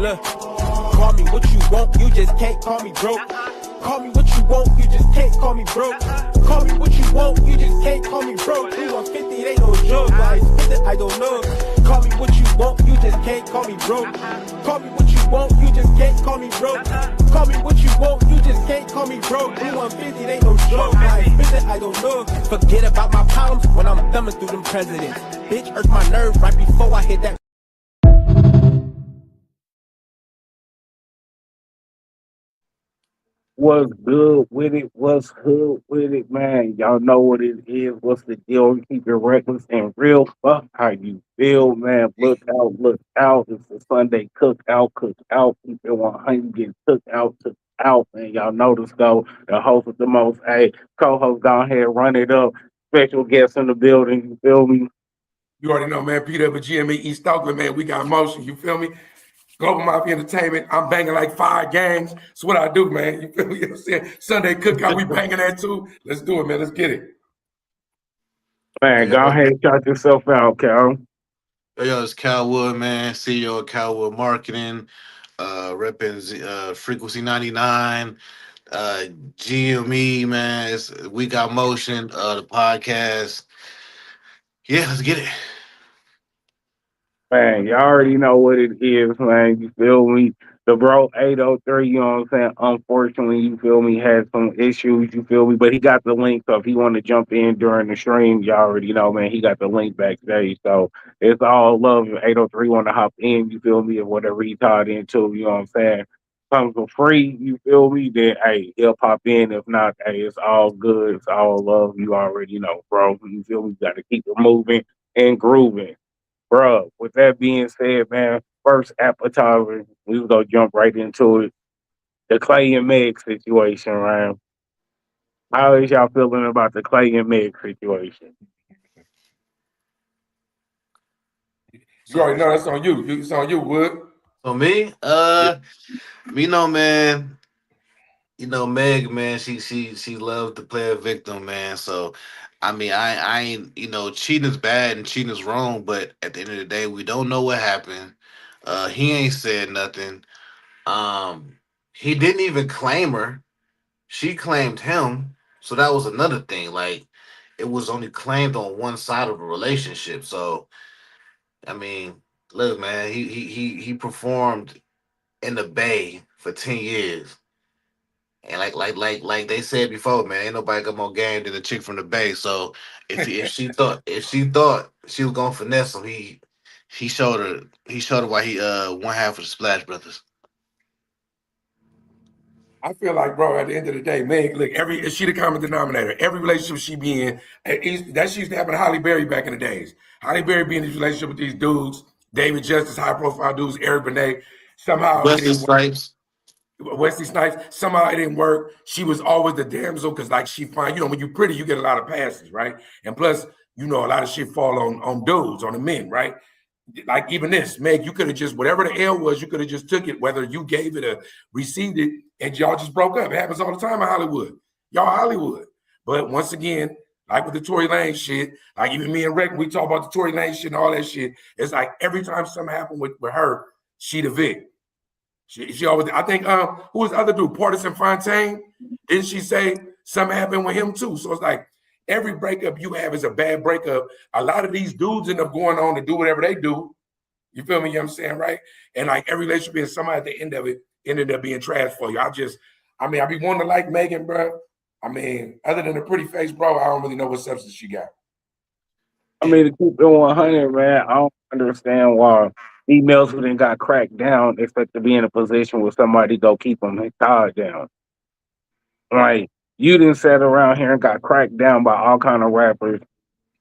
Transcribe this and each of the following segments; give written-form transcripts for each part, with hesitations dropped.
look. Call me what you want, you just can't call me broke. Call me what you want, you just can't call me broke. Call me what you want, you just can't call me broke. 150, it ain't no joke, why I spend it, I don't know. Call me what you want, you just can't call me broke. Call me what you want, you just can't call me broke. Call me what you want, you just can't call me broke. 150, it ain't no joke, why I spend it, I don't know. Forget about my problems when I'm thumbing through them presidents. Bitch hurt my nerve right before I hit that. What's good with it? What's hood with it, man? Y'all know what it is. What's the deal? Keep it reckless and real. Fuck how you feel, man. Look out, look out. It's a Sunday cookout, cookout. Keep it 100, get took out, man. Y'all know this go. The host with the most, hey, co-host, go ahead, run it up. Special guest in the building, you feel me? You already know, man. Peter with GME East Oakland, man. We got motion. You feel me? Global Mafia Entertainment. I'm banging like 5 games. That's what I do, man. You feel me? You know what I'm saying? Sunday cookout, we banging that too. Let's do it, man. Let's get it. Man, go ahead, shout yourself out, Cal. Yo, it's Calwood, man. CEO of Calwood Marketing, repping Frequency 99, GME, man. We Got Motion, the podcast. Yeah, let's get it. Man, you already know what it is, man. You feel me? The bro 803, you know what I'm saying? Unfortunately, you feel me, had some issues, you feel me? But he got the link, so if he want to jump in during the stream, you already know, man, he got the link backstage. So it's all love. If 803 want to hop in, you feel me, or whatever he tied into, you know what I'm saying? Comes for free, you feel me? Then, hey, he'll pop in. If not, hey, it's all good. It's all love. You already know, bro. You feel me? Got to keep it moving and grooving. Bro, with that being said, man, first appetizer, we was gonna jump right into it. The Clay and Meg situation, right? How is y'all feeling about the Clay and Meg situation? You already know that's on you. It's on you, Wood. So me, man. You know, Meg, man, she loves to play a victim, man. So, I mean, I ain't, cheating is bad and cheating is wrong, but at the end of the day, we don't know what happened. He ain't said nothing. Um, he didn't even claim her. She claimed him. So that was another thing. Like, it was only claimed on one side of a relationship. So, I mean, look, man, he performed in the Bay for 10 years. And like they said before, man, ain't nobody got more game than the chick from the Bay. So if she thought she was gonna finesse him, he showed her why he one half of the Splash Brothers. I feel like, bro, at the end of the day, Meg, look, is she the common denominator? Every relationship she be in, that used to happen to Holly Berry back in the days. Holly Berry be in this relationship with these dudes, David Justice, high profile dudes, Eric Benet. Somehow Wesley Snipes. Wesley Snipes, somehow it didn't work. She was always the damsel because, like, she fine. When you're pretty, you get a lot of passes, right? And plus, a lot of shit fall on dudes, on the men, right? Like even this, Meg, you could have just, whatever the L was, you could have just took it, whether you gave it or received it, and y'all just broke up. It happens all the time in Hollywood. Y'all Hollywood. But once again, like with the Tory Lanez shit, like even me and Reck, we talk about the Tory Lanez shit and all that shit. It's like every time something happened with her, she the vic. She always, I think, who was the other dude? Partisan Fontaine? Didn't she say something happened with him too? So it's like every breakup you have is a bad breakup. A lot of these dudes end up going on to do whatever they do. You feel me? You know what I'm saying, right? And like every relationship is somebody at the end of it ended up being trash for you. I be wanting to like Megan, bro. I mean, other than a pretty face, bro, I don't really know what substance she got. I mean, to keep it 100, man, I don't understand why females who then got cracked down expect to be in a position where somebody go keep them tied down. Like, you didn't sit around here and got cracked down by all kind of rappers,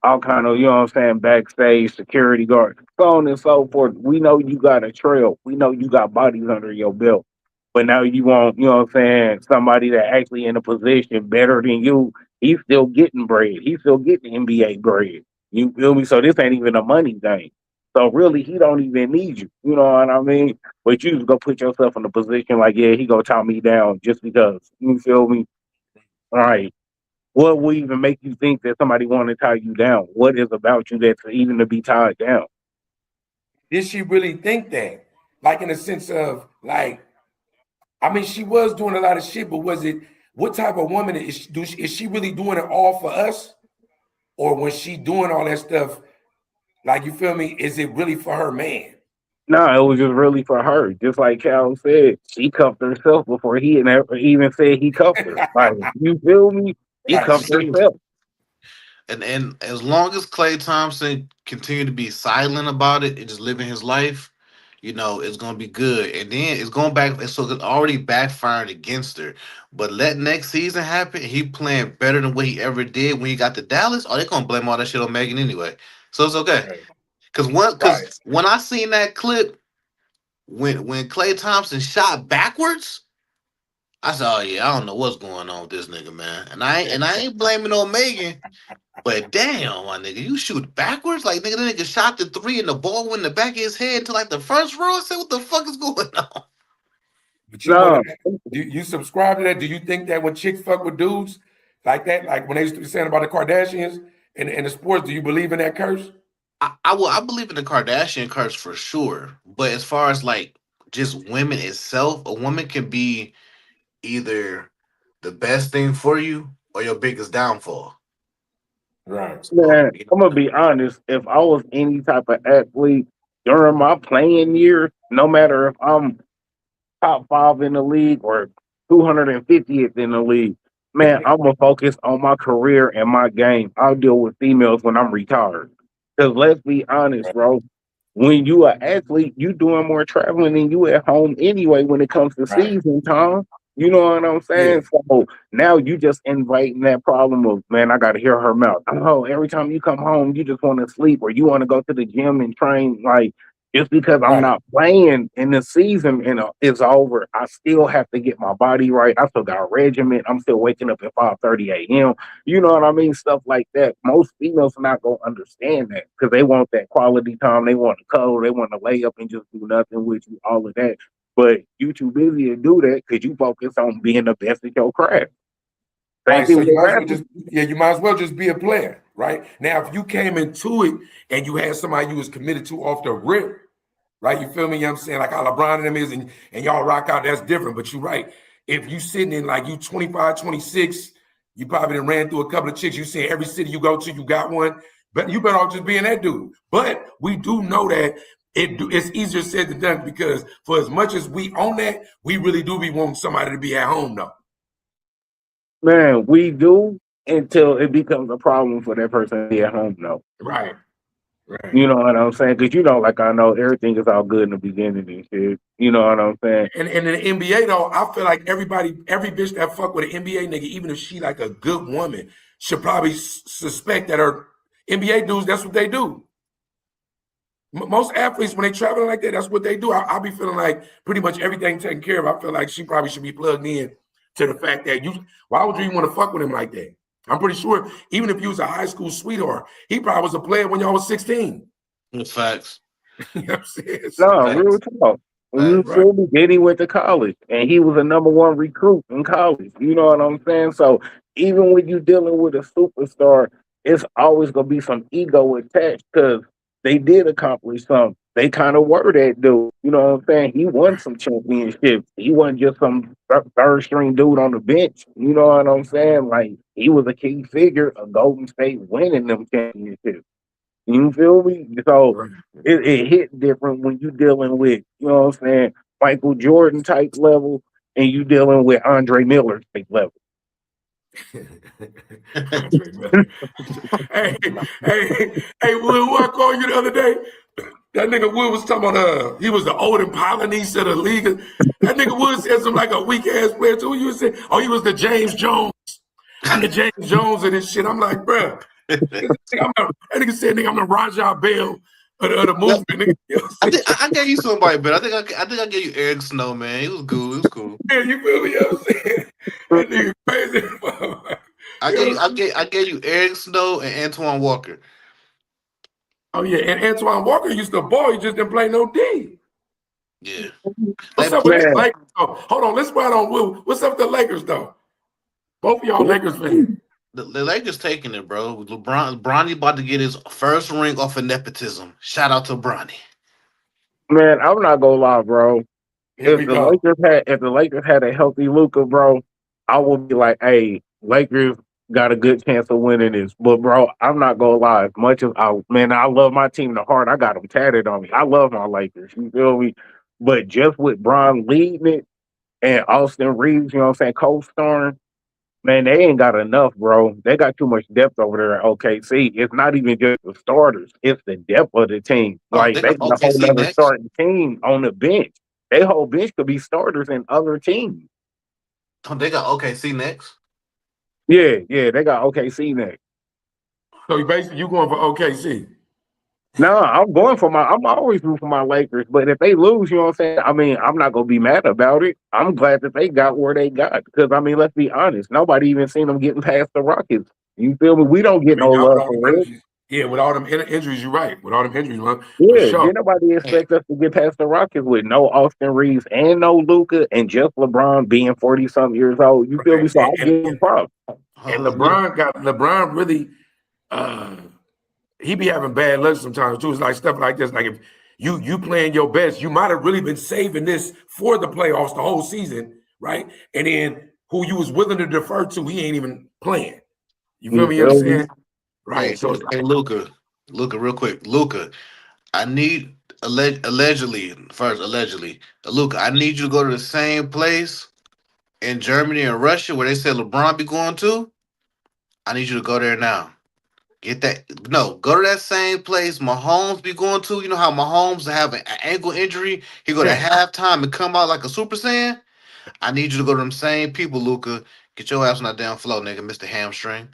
all kind of, you know what I'm saying, backstage, security guards, so on and so forth. We know you got a trail. We know you got bodies under your belt. But now you want, you know what I'm saying, somebody that actually in a position better than you. He's still getting bread. He's still getting NBA bread. You feel me? So this ain't even a money thing. So really, he don't even need you. You know what I mean? But you just go put yourself in a position like, yeah, he gonna tie me down just because. You feel me? All right. What will even make you think that somebody want to tie you down? What is about you that's even to be tied down? Did she really think that? Like in the sense of like, I mean, she was doing a lot of shit, but was it what type of woman is she really doing it all for us? Or when she doing all that stuff, like you feel me, is it really for her man? No, it was just really for her. Just like Cal said, she cuffed herself before he never even said he cuffed her. Like, you feel me? She Right. cuffed herself. And as long as Klay Thompson continue to be silent about it and just living his life, it's gonna be good. And then it's going back, so it's already backfiring against her. But let next season happen, he playing better than what he ever did when he got to Dallas. Oh, they gonna blame all that shit on Megan anyway. So it's okay. Right. Right. Cause when I seen that clip when Klay Thompson shot backwards, I said, "Oh yeah, I don't know what's going on with this nigga, man." And I ain't blaming on Megan, but damn, my nigga, you shoot backwards like nigga. The nigga shot the three and the ball went in the back of his head to like the first row. I said, "What the fuck is going on?" But you want No, to, do you subscribe to that? Do you think that when chicks fuck with dudes like that, like when they used to be saying about the Kardashians and the sports, do you believe in that curse? I believe in the Kardashian curse for sure, but as far as like just women itself, a woman can be either the best thing for you or your biggest downfall. Right. So, man, I'm gonna be honest. If I was any type of athlete during my playing years, no matter if I'm top five in the league or 250th in the league, man, I'm gonna focus on my career and my game. I'll deal with females when I'm retired. Because let's be honest, bro, when you an athlete, you doing more traveling than you at home anyway when it comes to Right. season time. You know what I'm Yeah. saying? So now you just inviting that problem of, man, I gotta hear her mouth. Oh, every time you come home, you just want to sleep or you want to go to the gym and train. Like, just because I'm Right. not playing in the season and it's over, I still have to get my body right. I still got a regimen. I'm still waking up at 5:30 a.m. You know what I mean? Stuff like that. Most females are not gonna understand that because they want that quality time. They want to cuddle. They want to lay up and just do nothing with you. All of that. But you too busy to do that because you focus on being the best at your craft. Same Right. thing So with you might as well rapping. just you might as well just be a player, right? Now, if you came into it and you had somebody you was committed to off the rip, right? You feel me? You know what I'm saying? Like how LeBron and them is, and y'all rock out, that's different. But you're right. If you sitting in like you 25, 26, you probably done ran through a couple of chicks. You see every city you go to, you got one. But you better off just being that dude. But we do know that it's easier said than done because for as much as we own that, we really do be wanting somebody to be at home though. Man, we do until it becomes a problem for that person to be at home, though. Right. Right. You know what I'm saying? Because like I know everything is all good in the beginning and shit. You know what I'm saying? And in the NBA though, I feel like every bitch that fuck with an NBA nigga, even if she like a good woman, should probably suspect that her NBA dudes, that's what they do. Most athletes, when they traveling like that, that's what they do. I be feeling like pretty much everything taken care of. I feel like she probably should be plugged in to the fact that why would you even want to fuck with him like that? I'm pretty sure even if you was a high school sweetheart, he probably was a player when y'all was 16. facts. You know what I'm saying? So, No, real Facts. talk. You Facts. right, feel me? Then he went to college and he was a number one recruit in college. You know what I'm saying? So even when you dealing with a superstar, it's always gonna be some ego attached because they did accomplish something. They kind of were that dude. You know what I'm saying? He won some championships. He wasn't just some third string dude on the bench. You know what I'm saying? Like he was a key figure of Golden State winning them championships. You feel me? So right. it hit different when you dealing with, you know what I'm saying, Michael Jordan type level and you dealing with Andre Miller type level. Andre Miller. Hey, Will, who I called you the other day? That nigga Wood was talking about he was the Odin Polynice of the league. That nigga Wood said some like a weak ass player too. You said, oh, he was the James Jones. I'm the James Jones of this shit. I'm like, bro. That nigga said, nigga, I'm the Rajah Bell of the No, movement. Nigga. You know what I'm I saying? think I gave you somebody, but I think I gave you Eric Snow, man. He was cool. It was cool. Yeah, you feel me? You know what I'm saying? That nigga crazy. You know what I'm saying? I gave you Eric Snow and Antoine Walker. Oh yeah, and Antoine Walker used to ball. He just didn't play no D. Yeah. What's Like up with the Lakers? Oh, hold on, let's ride on Will. What's up with the Lakers though? Both of y'all Lakers fans. the Lakers taking it, bro. Bronny about to get his first ring off of nepotism. Shout out to Bronny. Man, I'm not gonna lie, bro. Here we go. If the Lakers had a healthy Luca, bro, I would be like, hey, Lakers got a good chance of winning this. But bro, I'm not gonna lie. As much as I love my team to heart. I got them tatted on me. I love my Lakers. You feel me? But just with Bron leading it and Austin Reeves, you know what I'm saying, co-starring, man, they ain't got enough, bro. They got too much depth over there at OKC. It's not even just the starters; it's the depth of the team. Oh, Like they they got got a whole OKC other next. starting team on the bench. They whole bench could be starters in other teams. Oh, they got OKC next. Yeah, they got OKC next. So you going for OKC? No, I'm always rooting for my Lakers, but if they lose, you know what I'm saying? I mean, I'm not gonna be mad about it. I'm glad that they got where they got because I mean, let's be honest, nobody even seen them getting past the Rockets. You feel me? We don't I get mean, no y'all with love all for them real. injuries. Yeah, with all them injuries, you're right. With all them injuries, man, for Yeah, sure. did nobody Man, expect us to get past the Rockets with no Austin Reeves and no Luca and just LeBron being 40 something years old? You feel me? Right. So I give him props. And look, LeBron really uh he be having bad luck sometimes too. It's like stuff like this. Like if you playing your best, you might have really been saving this for the playoffs the whole season, right? And then who you was willing to defer to, he ain't even playing. You feel You me? You feel me? understand? Right. hey, So it's hey, like, Luca, real quick, Luca. I need allegedly first, allegedly, Luca. I need you to go to the same place in Germany and Russia where they said LeBron be going to. I need you to go there now. Get that? No, go to that same place Mahomes be going to. You know how Mahomes have an ankle injury? He go to yeah. halftime and come out like a Super Saiyan. I need you to go to them same people, Luca. Get your ass on that damn floor, nigga, Mister Hamstring.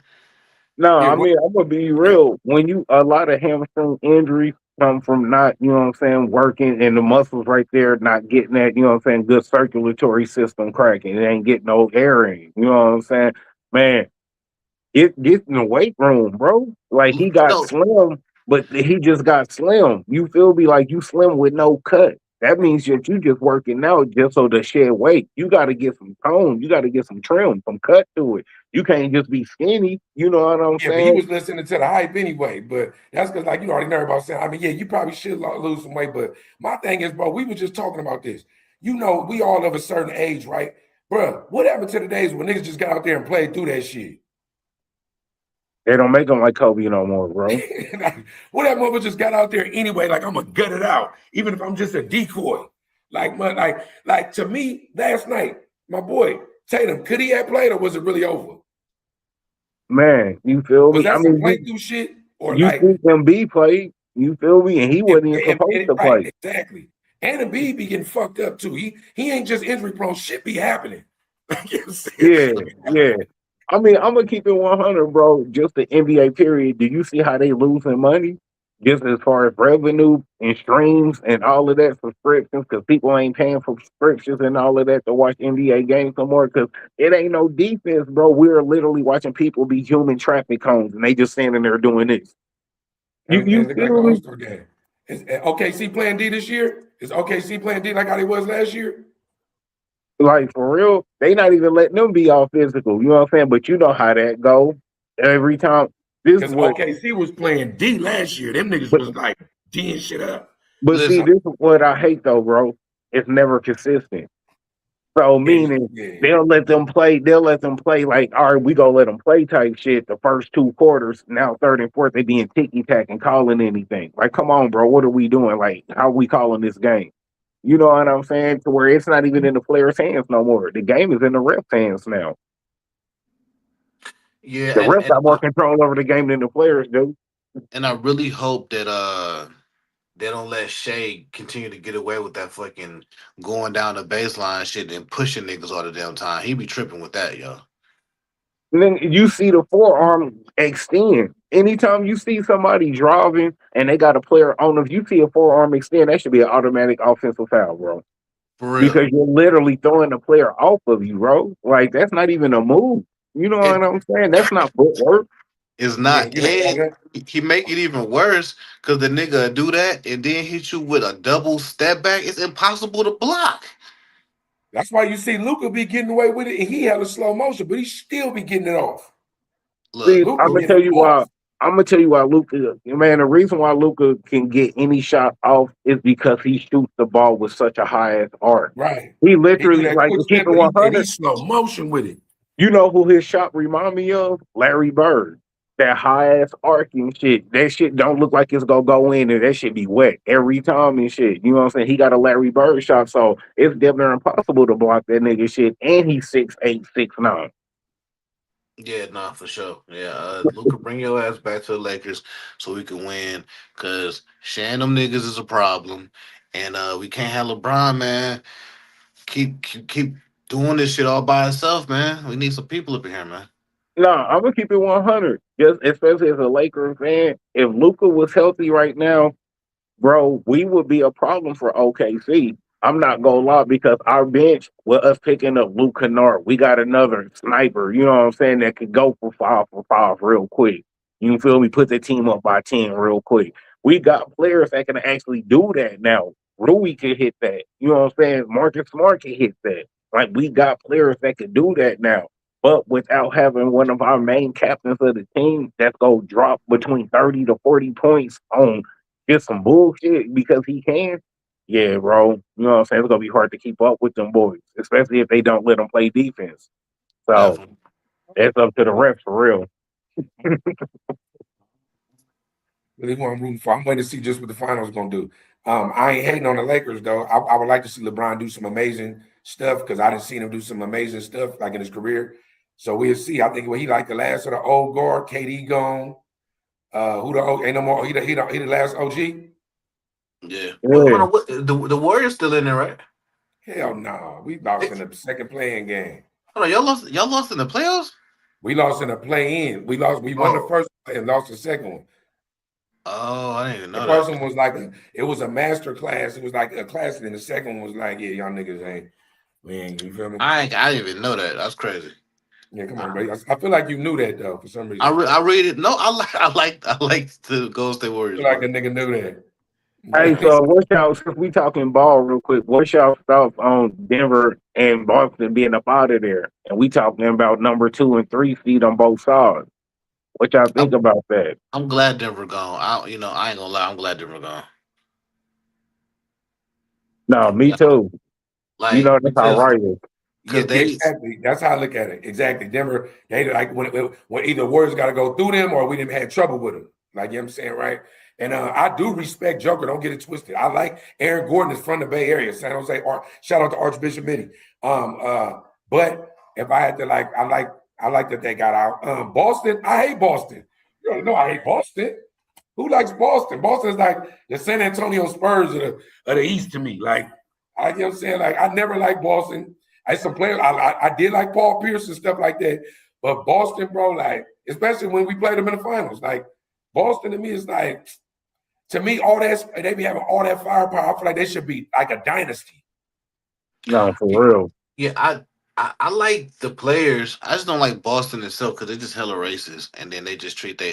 No, Yeah, I what, mean, I'm gonna be yeah, real. When you a lot of hamstring injuries come from not, you know what I'm saying, working and the muscles right there not getting that, you know what I'm saying, good circulatory system cracking. It ain't getting no air in. You know what I'm saying? Man, get in the weight room, bro. Like he got No, slim, but he just got slim. You feel me? Like you slim with no cut. That means that you just working out just so to shed weight. You got to get some tone. You got to get some trim, some cut to it. You can't just be skinny. You know what I'm yeah, but he saying? was listening to the hype anyway. But that's because, like, you already know about saying, I mean, yeah, you probably should lose some weight. But my thing is, bro, we were just talking about this. You know, we all of a certain age, right? Bro, what happened to the days when niggas just got out there and played through that shit? They don't make them like Kobe no more, bro. Like, what that mother just got out there anyway? Like I'm gonna gut it out, even if I'm just a decoy. Like to me, last night, my boy Tatum, could he have played or was it really over? Man, you feel Was me? I that some mean, play through shit or you like see him be played. You feel me? And he wasn't even supposed to right? play. Exactly. And Embiid be getting fucked up too. He ain't just injury prone. Shit be happening. You know what I'm saying? Yeah, yeah. I mean, I'm gonna keep it 100, bro. Just the NBA period. Do you see how they losing money? Just as far as revenue and streams and all of that subscriptions, because people ain't paying for subscriptions and all of that to watch NBA games no more. Because it ain't no defense, bro. We're literally watching people be human traffic cones, and they just standing there doing this. Everything You look like an feel me? All-Star game. Is OKC playing D this year? Is OKC playing D like how they was last year? Like for real, they not even letting them be all physical. You know what I'm saying? But you know how that go. Every time this Because what, OKC was playing D last year. Them niggas but was like D and shit up. but see, listen. this is what I hate though, bro. It's never consistent. So Yeah, meaning yeah. they'll let them play. They'll let them play like, all right, we gonna let them play type shit. The first two quarters, now third and fourth, they being ticky tack and calling anything. Like, come on, bro, what are we doing? Like, how are we calling this game? You know what I'm saying? To where it's not even in the players' hands no more. The game is in the refs' hands now. Yeah, The refs and got more control over the game than the players do. I really hope that they don't let Shay continue to get away with that fucking going down the baseline shit and pushing niggas all the damn time. He be tripping with that, yo. And then you see the forearm extend. Anytime you see somebody driving and they got a player on them, if you see a forearm extend, that should be an automatic offensive foul, bro. For real. Because you're literally throwing the player off of you, bro. Like that's not even a move. You know It what I'm saying? That's not footwork. is Yeah, not, you know and that. he make it even worse because the nigga do that and then hit you with a double step back. It's impossible to block. That's why you see Luca be getting away with it, and he had a slow motion, but he still be getting it off. Look, See, I'm Luca gonna getting tell it you why. off. I'm gonna tell you why Luca, man. The reason why Luca can get any shot off is because he shoots the ball with such a high ass arc. Right. He He do literally, that like, quick to keep step, it but and 100. he's slow motion with it. You know who his shot remind me of? Larry Bird. That high ass arcing shit. That shit don't look like it's gonna go in, and that shit be wet every time and shit. You know what I'm saying? He got a Larry Bird shot, so it's damn near impossible to block that nigga shit. And he's 6'8", 6'9". Yeah, nah, for sure. Yeah, Luca, bring your ass back to the Lakers so we can win. Cause sharing them niggas is a problem, and we can't have LeBron, man. Keep doing this shit all by himself, man. We need some people up in here, man. Nah, I'm gonna keep it 100. Just especially as a Lakers fan, if Luca was healthy right now, bro, we would be a problem for OKC. I'm not gonna lie because our bench, with us picking up Luke Kennard, we got another sniper. You know what I'm saying? That could go for five real quick. You feel me? Put the team up by 10 real quick. We got players that can actually do that now. Rui can hit that. You know what I'm saying? Marcus Smart can hit that. Like we got players that can do that now. But without having one of our main captains of the team that's gonna drop between 30 to 40 points on get some bullshit because he can. Yeah, bro. You know what I'm saying? It's gonna be hard to keep up with them boys, especially if they don't let them play defense. So Definitely. it's up to the refs for real. Really what I'm rooting for. I'm waiting to see just what the finals gonna do. I ain't hating on the Lakers though. I would like to see LeBron do some amazing stuff because I didn't see him do some amazing stuff like in his career. So we'll see. I think he like the last of the old guard. KD gone. Who the ain't no more? He the last OG. Yeah. Well, hold Yeah. on. What, the Warriors still in there, right? Hell no. We lost in the second playing game. Hold on, y'all lost. Y'all lost in the playoffs. We lost in the play-in. We lost. We won the Oh, first and lost the second one. oh, I didn't even The know first that. one was like it was a master class. It was like a class, and then the second one was like, yeah, y'all niggas ain't. We ain't. You feel me? I didn't even know that. That's crazy. Yeah, come on, buddy. I feel like you knew that though for some reason. I read it. No, I like the Golden State I Warriors, feel like bro. a nigga knew Hey, that. so what's y'all since we talking ball real quick, what's y'all thoughts on Denver and Boston being up out of there? And we talking about number 2 and 3 seed on both sides. What y'all think I'm about that? I'm glad Denver gone. I ain't gonna lie. I'm glad Denver gone. No, me Yeah, too. You like know that's how because right is. Yeah, yeah, they. exactly. That's how I look at it. Exactly. Denver, they like when either Warriors got to go through them or we didn't have trouble with them. Like you know what I'm saying, right? And I do respect Joker. Don't get it twisted. I like Aaron Gordon is from the Bay Area, San Jose. Shout out to Archbishop Mitty. But if I had to I like that they got out. Boston, I hate Boston. You already know I hate Boston. Who likes Boston? Boston's like the San Antonio Spurs of the East to me. Like you know what I'm saying? Like I never liked Boston. I some players I did like Paul Pierce and stuff like that, but Boston, bro, like especially when we played them in the finals, like Boston to me is like to me all that they be having all that firepower. I feel like they should be like a dynasty. No, for real. Yeah, I like the players. I just don't like Boston itself because they just hella racist, and then they just treat they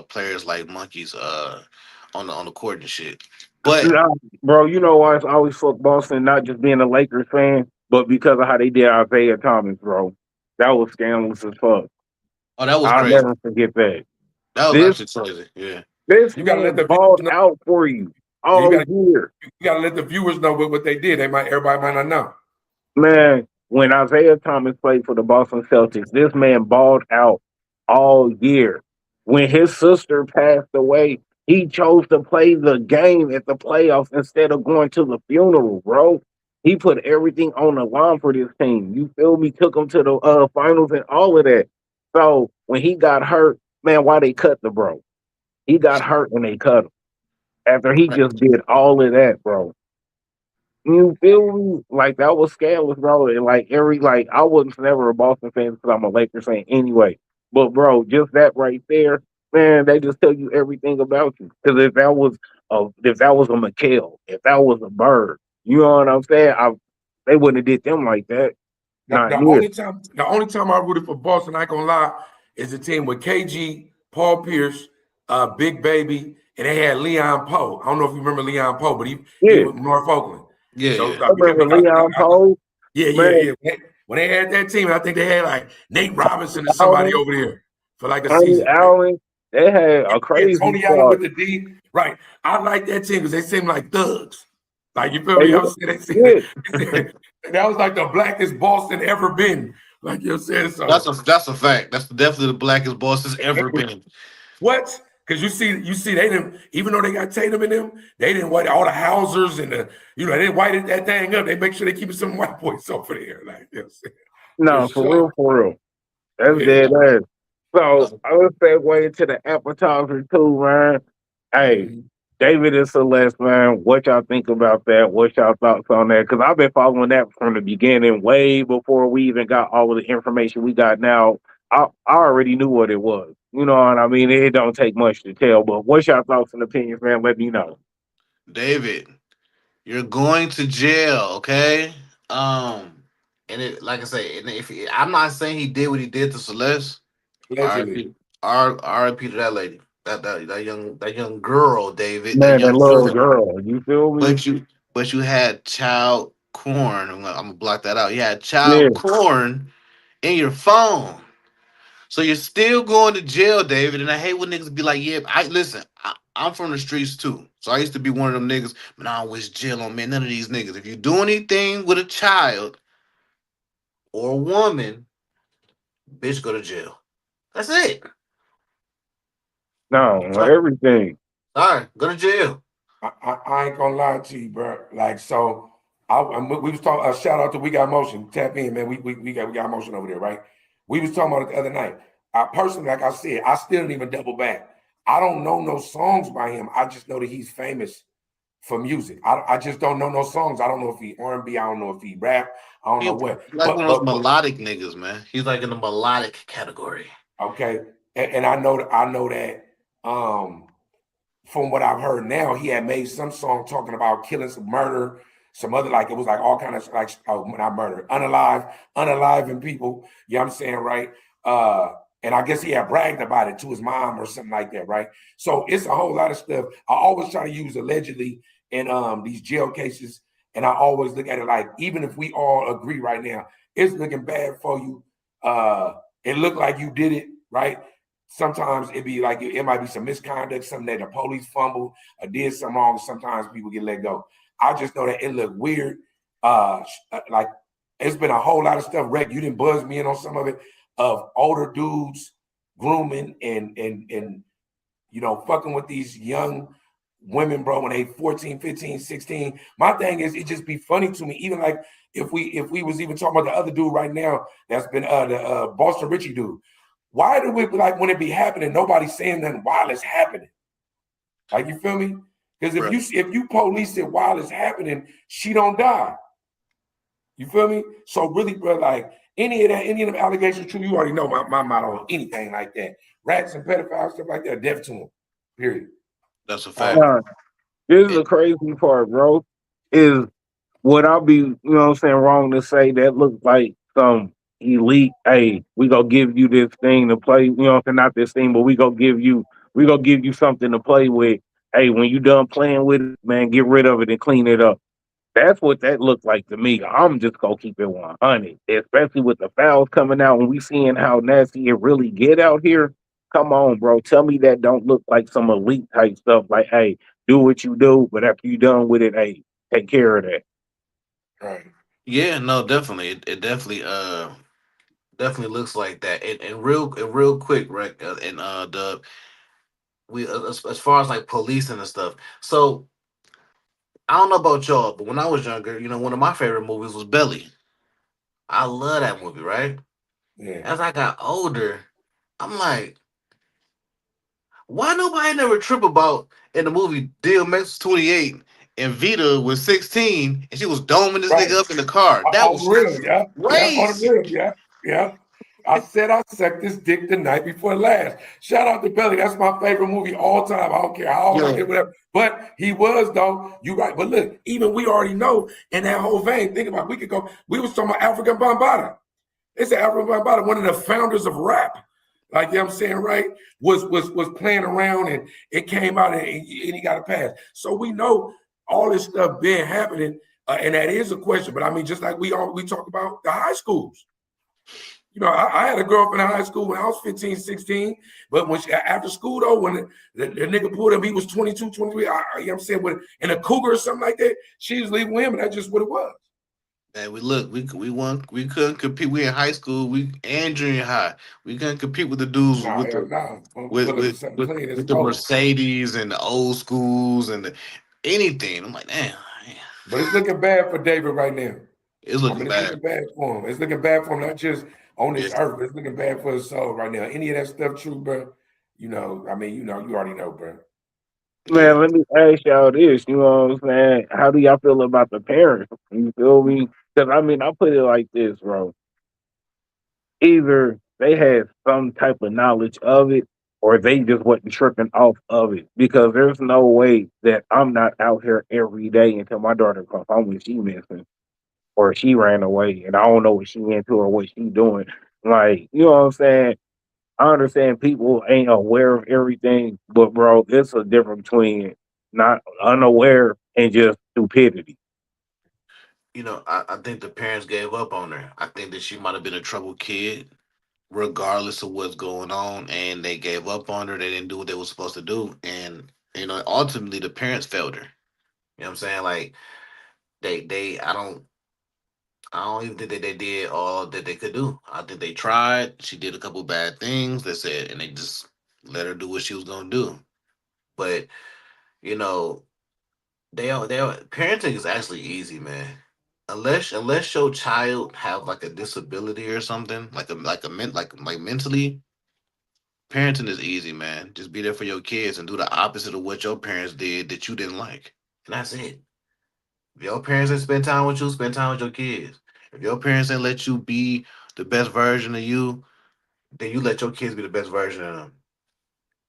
players like monkeys on the court and shit. But Nah, bro, you know why it's always fuck Boston, not just being a Lakers fan, but because of how they did Isaiah Thomas, bro. That was scandalous as fuck. oh, that was I'll crazy. never forget that. That was This actually crazy. Yeah. this You gotta let man the balled viewers know. out for you You all gotta year. you gotta let the viewers know what they did. Everybody might not know. Man, when Isaiah Thomas played for the Boston Celtics, this man balled out all year. When his sister passed away, he chose to play the game at the playoffs instead of going to the funeral, bro. He put everything on the line for this team. You feel me? Took him to the finals and all of that. So when he got hurt, man, why they cut the bro? He got hurt and they cut him after he just did all of that, bro. You feel me? Like that was scandalous, bro. And like I wasn't never a Boston fan because I'm a Lakers fan anyway. But bro, just that right there, man, they just tell you everything about you. Because if that was a McHale, if that was a Bird, you know what I'm saying? They wouldn't have did them like that. The, Not the here. only time I rooted for Boston, I ain't gonna lie, is the team with KG, Paul Pierce, Big Baby, and they had Leon Poe. I don't know if you remember Leon Poe, but he Yeah, was North Oakland. Yeah, So yeah. I remember Leon Poe, yeah, yeah, man, yeah. When they had that team, I think they had like Nate Robinson and somebody Allen, over there for like a Tony season. Allen. They had a Yeah, crazy Tony Allen squad. with the D. Right. I like that team because they seem like thugs. Like, you feel They me? I'm were saying good. that was like the blackest Boston ever been. Like you're saying so. That's a fact. That's definitely the blackest boss that's ever been. What? Because you see, they didn't, even though they got Tatum in them, they didn't white all the Hausers and they didn't white that thing up. They make sure they keep some white boys over there. Like, you know what I'm saying? For No, for real, sure. for real. That's Yeah. dead ass. So No, I would segue to the appetizer too, man. Hey, Mhm. David and Celeste, man, what y'all think about that? What y'all thoughts on that? Because I've been following that from the beginning, way before we even got all of the information we got now. I already knew what it was. You know what I mean? It don't take much to tell. But what's y'all thoughts and opinions, man? Let me know. David, you're going to jail, okay? And it, like I say, and if I'm not saying he did what he did to Celeste, Allegedly. R.I.P. R.I.P. to that lady, that young girl, David, that Man, that young little girl. girl, you feel me? But you had child corn. I'm gonna block that out. You had Yeah. child corn in your phone. So you're still going to jail, David. And I hate when niggas be like, yeah, I'm from the streets too. So I used to be one of them niggas, but I don't wish jail on man. None of these niggas. If you do anything with a child or a woman, bitch, go to jail. That's it. No, Sorry, everything. sorry, go to jail. I ain't gonna lie to you, bro. Like, so we was talking. Shout out to We Got Motion. Tap in, man. We got motion over there, right? We was talking about it the other night. I personally, like I said, I still didn't even double back. I don't know no songs by him. I just know that he's famous for music. I just don't know no songs. I don't know if he R&B. I don't know if he rap. I don't He know what. like one of those melodic niggas, man. He's like in the melodic category. Okay, and I know that. From what I've heard now, he had made some song talking about killing, some murder, some other, like it was like all kind of like, oh, not murder, unaliving people. You know what I'm saying, right? And I guess he had bragged about it to his mom or something like that, right? So it's a whole lot of stuff. I always try to use allegedly in these jail cases, and I always look at it like, even if we all agree right now, it's looking bad for you. It looked like you did it, right? Sometimes it be like it might be some misconduct, something that the police fumbled or did something wrong. Sometimes people get let go. I just know that it looked weird. Like it's been a whole lot of stuff. Reck, you didn't buzz me in on some of it, of older dudes grooming and fucking with these young women, bro, when they 14, 15, 16. My thing is, it just be funny to me. Even like if we was even talking about the other dude right now that's been the Boston Richie dude. Why do we, like, when it be happening, nobody's saying nothing while it's happening? Like, you feel me? Because if you police it while it's happening, she don't die. You feel me? So really, bro, like any of them allegations true, you already know my motto on anything like that. Rats and pedophiles, stuff like that, death to them. Period. That's a fact. Um, Nah, this is the It, crazy part, bro. Is would I be, what I'm saying, wrong to say that looks like some elite, hey, we gonna give you this thing to play, what I'm saying, not this thing, but we gonna give you something to play with. Hey, when you done playing with it, man, get rid of it and clean it up. That's what that looked like to me. I'm just gonna keep it 100, especially with the fouls coming out and we seeing how nasty it really get out here. Come on, bro. Tell me that don't look like some elite type stuff. Like, hey, do what you do, but after you done with it, hey, take care of that. right. yeah, no, definitely. It definitely looks like that. And real quick, Rick, and Dub, we as far as like policing and stuff. So I don't know about y'all, but when I was younger, one of my favorite movies was Belly. I love that movie, right? Yeah. As I got older, I'm like, why nobody never trip about in the movie DMX 28 and Vita was 16 and she was doming this Right. nigga up in the car. That On the was real, yeah. Yeah, on the crazy. real, yeah. Yeah. I said I sucked this dick the night before last. Shout out to Belly. That's my favorite movie all time. I don't care how old I Yeah, get, whatever. But he was, though. You right. But look, even we already know in that whole vein, think about it, we could go, we was talking about African Bambaataa. It's African Bambaataa, one of the founders of rap. Like, you know what I'm saying, right? Was playing around and it came out and he got a pass. So we know all this stuff been happening. And that is a question. But I mean, just like we talk about the high schools. You know, I had a girlfriend in high school when I was 15, 16. But when after school, though, when the nigga pulled him, he was 22, 23. You know what I'm saying? In a cougar or something like that, she was leaving with him, and that's just what it was. Man, we couldn't compete. We in high school, we and junior high. We couldn't compete with the dudes Nah, with hell the nah. I'm pulling for something clean. It's with the over. Mercedes and the old schools and anything. I'm like, damn, man, But it's looking bad for David right now. it's I looking mean, it's bad. looking bad for him. It's looking bad for him, not just on this Yes, earth, but it's looking bad for his soul right now. Any of that stuff true, bro? You know, I mean, you already know, bro. yeah. Man, let me ask y'all this. You know what I'm saying? How do y'all feel about the parents? You feel me? Because I mean, I put it like this, bro. Either they had some type of knowledge of it, or they just wasn't tripping off of it. Because there's no way that I'm not out here every day until my daughter comes home and she missing or she ran away and I don't know what she into or what she doing. Like, you know what I'm saying? I understand people ain't aware of everything, but bro, it's a difference between not unaware and just stupidity. I think the parents gave up on her. I think that she might have been a troubled kid, regardless of what's going on, and they gave up on her. They didn't do what they were supposed to do, and ultimately the parents failed her. You know what I'm saying? Like they I don't even think that they did all that they could do. I think they tried. She did a couple bad things. They said, and they just let her do what she was gonna do. But you know, parenting is actually easy, man. Unless your child have like a disability or something, like mentally, parenting is easy, man. Just be there for your kids and do the opposite of what your parents did that you didn't like, and that's it. If your parents didn't spend time with you, spend time with your kids. If your parents didn't let you be the best version of you, then you let your kids be the best version of them.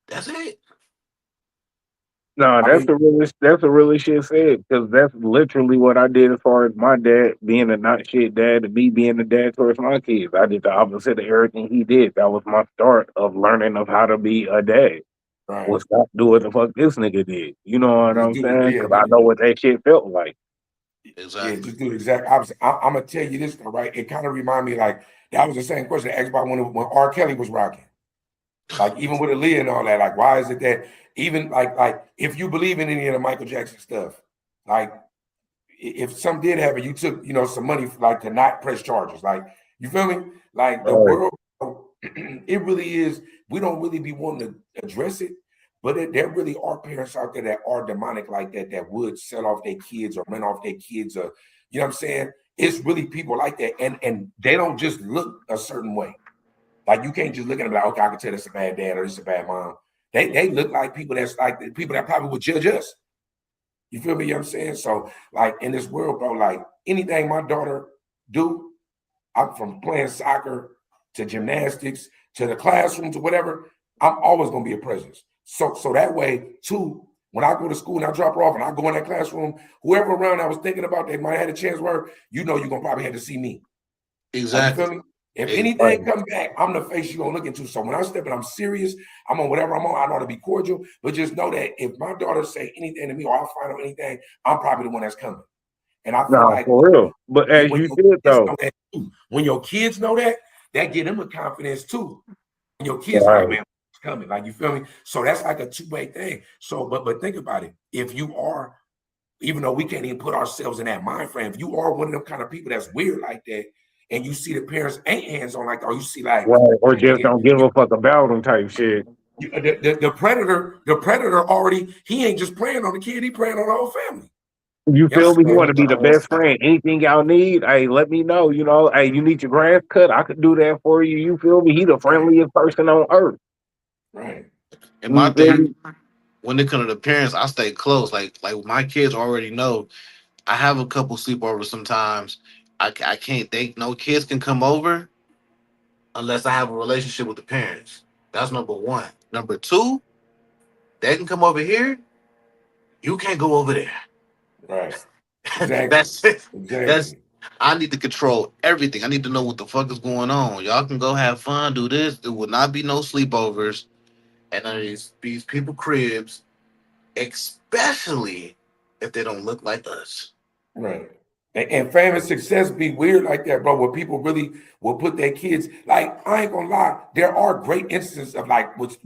That's it. No, I mean, that's a really shit said because that's literally what I did as far as my dad being a not shit dad and me being the dad towards my kids. I did the opposite of everything he did. That was my start of learning of how to be a dad. right. Was not do what the fuck this nigga did. You know what Just I'm do it. saying? Yeah, Because I know what that shit felt like. yeah, Exactly. just do the exact opposite. I'm gonna tell you this though, right? It kind of remind me like that was the same question I asked about when R. Kelly was rocking. Like even with Aaliyah and all that, like why is it that even like if you believe in any of the Michael Jackson stuff, like if some did happen, you took some money like to not press charges. Like you feel me? Like the Right. world, it really is. We don't really be wanting to address it, but there really are parents out there that are demonic like that that would sell off their kids or rent off their kids or you know what I'm saying. It's really people like that, and they don't just look a certain way. Like you can't just look at them like, okay, I can tell this a bad dad or this a bad mom. They look like people that's like the people that probably would judge us. You feel me? You know what I'm saying? So, like in this world, bro, like anything my daughter do, I'm from playing soccer to gymnastics to the classroom to whatever, I'm always gonna be a presence. So that way, too, when I go to school and I drop her off and I go in that classroom, whoever around I was thinking about they might have had a chance where you're gonna probably have to see me. Like you feel Exactly. me? If Right. anything comes back, I'm the face you're gonna look into. So when I step in, I'm serious. I'm on whatever I'm on. I know to be cordial, but just know that if my daughter say anything to me or I find out anything, I'm probably the one that's coming. And I feel No, like for real. But as when you your said kids though, know that too, when your kids know that, that give them a confidence too. When your kids are like, right. man, it's coming. Like you feel me? So that's like a two-way thing. So, but think about it. If you are, even though we can't even put ourselves in that mind frame, if you are one of them kind of people that's weird like that, and you see the parents ain't hands on like, or you see like, Right. Or man, just don't give a fuck about them type shit. the predator already, he ain't just preying on the kid, he preying on the whole family. You You know feel me? what You I'm Man, want saying? to with the be the whole best family. friend. Anything y'all need, hey, let me know. You know, hey, you need your grass cut. I could do that for you. You feel me? He the Right, friendliest person on earth. right, And my You feel thing, me? when it comes to the parents, I stay close. Like my kids already know. I have a couple sleepovers sometimes. I can't think no kids can come over unless I have a relationship with the parents. That's number one. Number two, they can come over here. You can't go over there. right. Exactly. That's it. That's Exactly. I need to control everything. I need to know what the fuck is going on. Y'all can go have fun, do this. There will not be no sleepovers and none of these people cribs, especially if they don't look like us. Right. And fame and success be weird like that, bro, where people really will put their kids, like, I ain't gonna lie, there are great instances of like with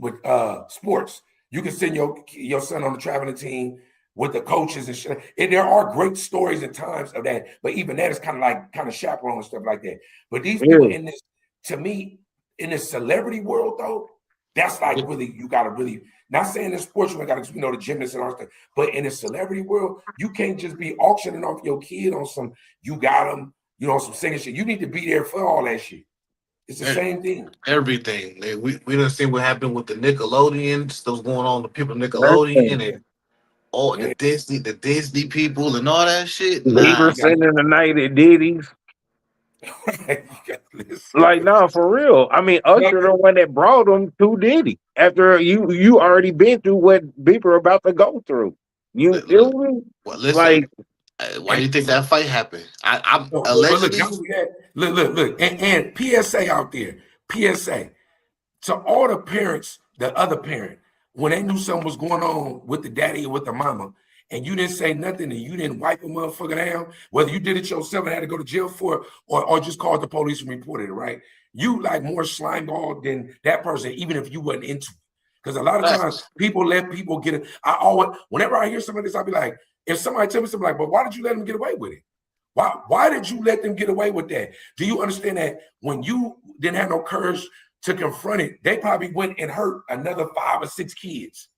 sports. You can send your son on the traveling team with the coaches and shit. And there are great stories and times of that, but even that is kind of chaperone and stuff like that. But these people in this, to me, in this celebrity world though, that's like really, you gotta really, not saying in sports, you gotta, the gymnasts and all that, but in the celebrity world, you can't just be auctioning off your kid on some, you got them, some singing shit. You need to be there for all that shit. It's the same thing. Everything. We done seen what happened with the Nickelodeon, stuff going on with people Nickelodeon and all the Disney people and all that shit. Bieber spending the night at Diddy's. Like, nah, for real. I mean, Usher the one that brought him to Diddy after you already been through what Bieber about to go through. You feel me? Well, listen. Why do you think that fight happened? I'm allegedly. Look, and PSA out there, PSA to all the parents, the other parent, when they knew something was going on with the daddy or with the mama, and you didn't say nothing and you didn't wipe a motherfucker down, whether you did it yourself and had to go to jail for it or just called the police and reported it, right? You like more slimeball than that person, even if you wasn't into it. Because a lot of times people let people get it. Whenever I hear some of this, I'll be like, if somebody tell me something like, but why did you let them get away with it? Why did you let them get away with that? Do you understand that when you didn't have no courage to confront it, they probably went and hurt another 5 or 6 kids.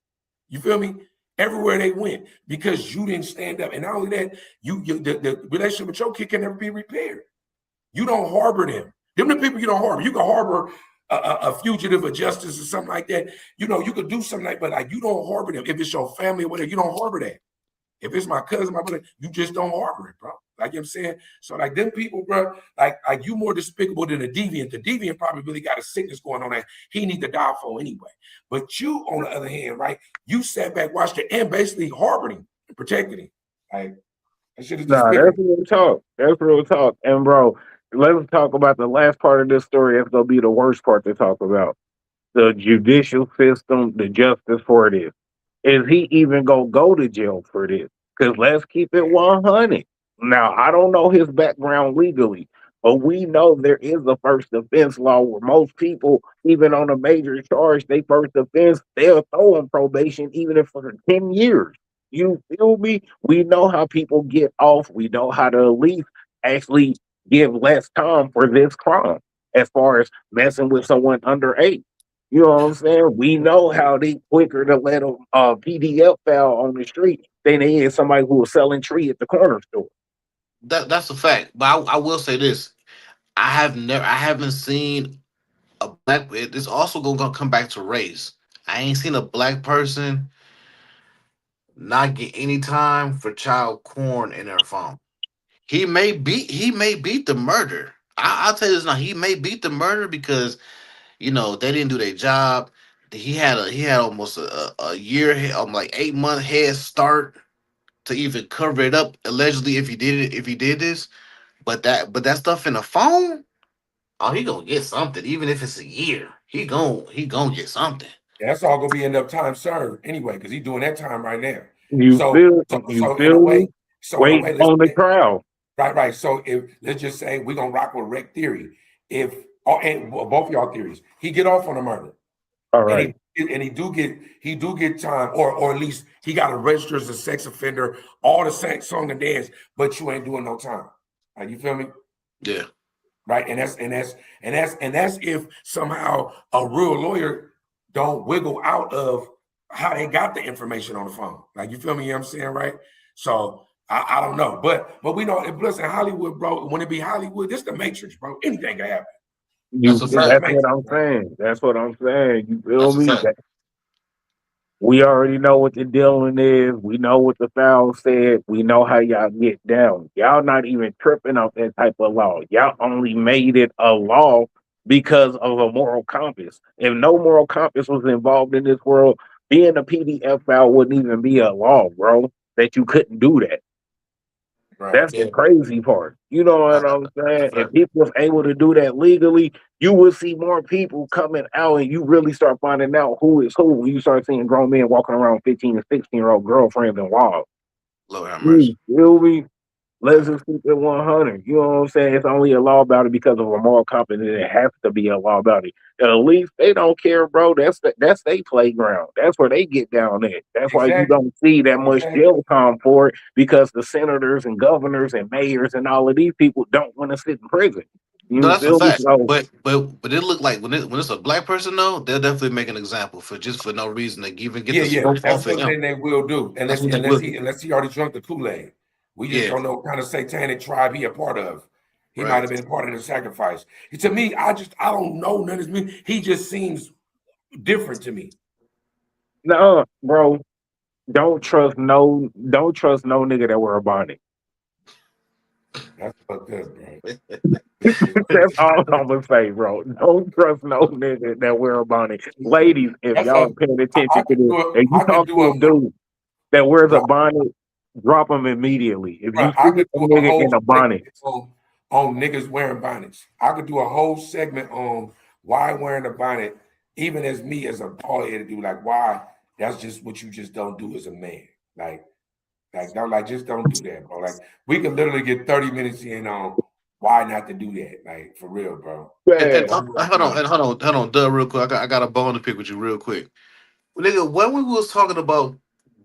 You feel me? Everywhere they went because you didn't stand up. And not only that, the relationship with your kid can never be repaired. You don't harbor them. Them the people you don't harbor. You can harbor a fugitive of justice or something like that. You could do something like, but like you don't harbor them. If it's your family or whatever, you don't harbor that. If it's my cousin, my brother, you just don't harbor it, bro. Like I'm saying. So like them people, bro, like you more despicable than a deviant. The deviant probably really got a sickness going on that he need to die for anyway. But you, on the other hand, right, you sat back, watched it, and basically harbored him and protected him. Like that shit is despicable. That's real talk. That's real talk. And bro, let's talk about the last part of this story. That's gonna be the worst part to talk about. The judicial system, the justice for this. Is he even gonna go to jail for this? Because let's keep it 100. Now, I don't know his background legally, but we know there is a first offense law where most people, even on a major charge, they first offense, they'll throw in probation even if for 10 years. You feel me? We know how people get off. We know how to at least actually give less time for this crime as far as messing with someone under 8. You know what I'm saying? We know how they quicker to let a PDF file on the street than they is somebody who was selling tree at the corner store. That's a fact. But I will say this: I haven't seen a black. It's also gonna come back to race. I ain't seen a black person not get any time for child porn in their phone. He may beat the murder. I'll tell you this now. He may beat the murder because they didn't do their job. He had almost a year, like 8 month head start to even cover it up. Allegedly, if he did this, but that stuff in the phone, oh, he gonna get something. Even if it's a year, he gonna get something. Yeah, that's all gonna be enough time served anyway, because he's doing that time right now. You feel in a way, wait on the trial. Right. So if let's just say we're gonna rock with Reck theory. If and both y'all theories, he get off on a murder. All right. And he do get time, or at least he got to register as a sex offender, all the sex, song and dance, but you ain't doing no time. Like, you feel me? Yeah. Right. And that's if somehow a real lawyer don't wiggle out of how they got the information on the phone. Like, you feel me? You know what I'm saying? Right. So I don't know. But we know, plus in Hollywood, bro, when it be Hollywood, this the Matrix, bro. Anything can happen. That's what I'm saying. That's what I'm saying. You feel me? We already know what the dealing is. We know what the foul said. We know how y'all get down. Y'all not even tripping off that type of law. Y'all only made it a law because of a moral compass. If no moral compass was involved in this world, being a PDF file wouldn't even be a law, bro. That you couldn't do that. Right. That's the crazy part. You know what I'm saying? If people was able to do that legally, you will see more people coming out, and you really start finding out who is who when you start seeing grown men walking around 15 and 16-year-old girlfriends and wild. Lord have mercy. You feel me? Let's just keep it 100. You know what I'm saying? It's only a law about it because of a moral compass. It has to be a law about it. The elites, they don't care, bro. That's their playground. That's where they get down at. That's why you Exactly. don't see that much Exactly. jail time for it, because the senators and governors and mayors and all of these people don't want to sit in prison. No, You that's a feel me? fact. So But it look like when it's a black person though, they'll definitely make an example for just for no reason to even get Yeah, the yeah. smoke That's off of one him. thing they will do. That's what they will do. Unless he already drunk the Kool-Aid. We just Yeah, don't know what kind of satanic tribe he a part of. He might right. have been part of the sacrifice. To me, I don't know none of this. He just seems different to me. no, bro, don't trust no nigga that wear a bonnet. That's fucked up, bro. That's all I'm gonna say, bro. Don't trust no nigga that wear a bonnet. Ladies, if That's y'all a, are paying I attention to could this, do it. and you I could talk do to a a dude that wears a bro. bonnet, drop him immediately. If you Bro, I see could a do a nigga whole in a bonnet, segment on niggas wearing bonnets. I could do a whole segment on why wearing a bonnet, even as me as a bald headed dude, like why that's just what you just don't do as a man. Just don't do that, bro. Like we can literally get 30 minutes in on why not to do that. Like for real, bro. And man, hold on, Doug, real quick. I got a bone to pick with you real quick. Nigga, when we was talking about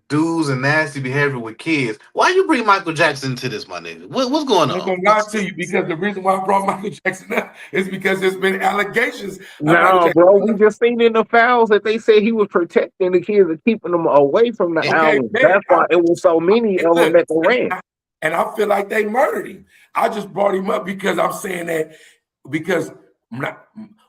dudes and nasty behavior with kids, why you bring Michael Jackson to this, my nigga? What's going I ain't on? gonna lie to you because the reason why I brought Michael Jackson up is because there's been allegations of Michael no, Jackson. bro. We just seen in the files that they said he was protecting the kids and keeping them away from the Okay, island. man. That's why it was so many of them Look, that they ran. and I feel like they murdered him. I just brought him up because I'm saying that because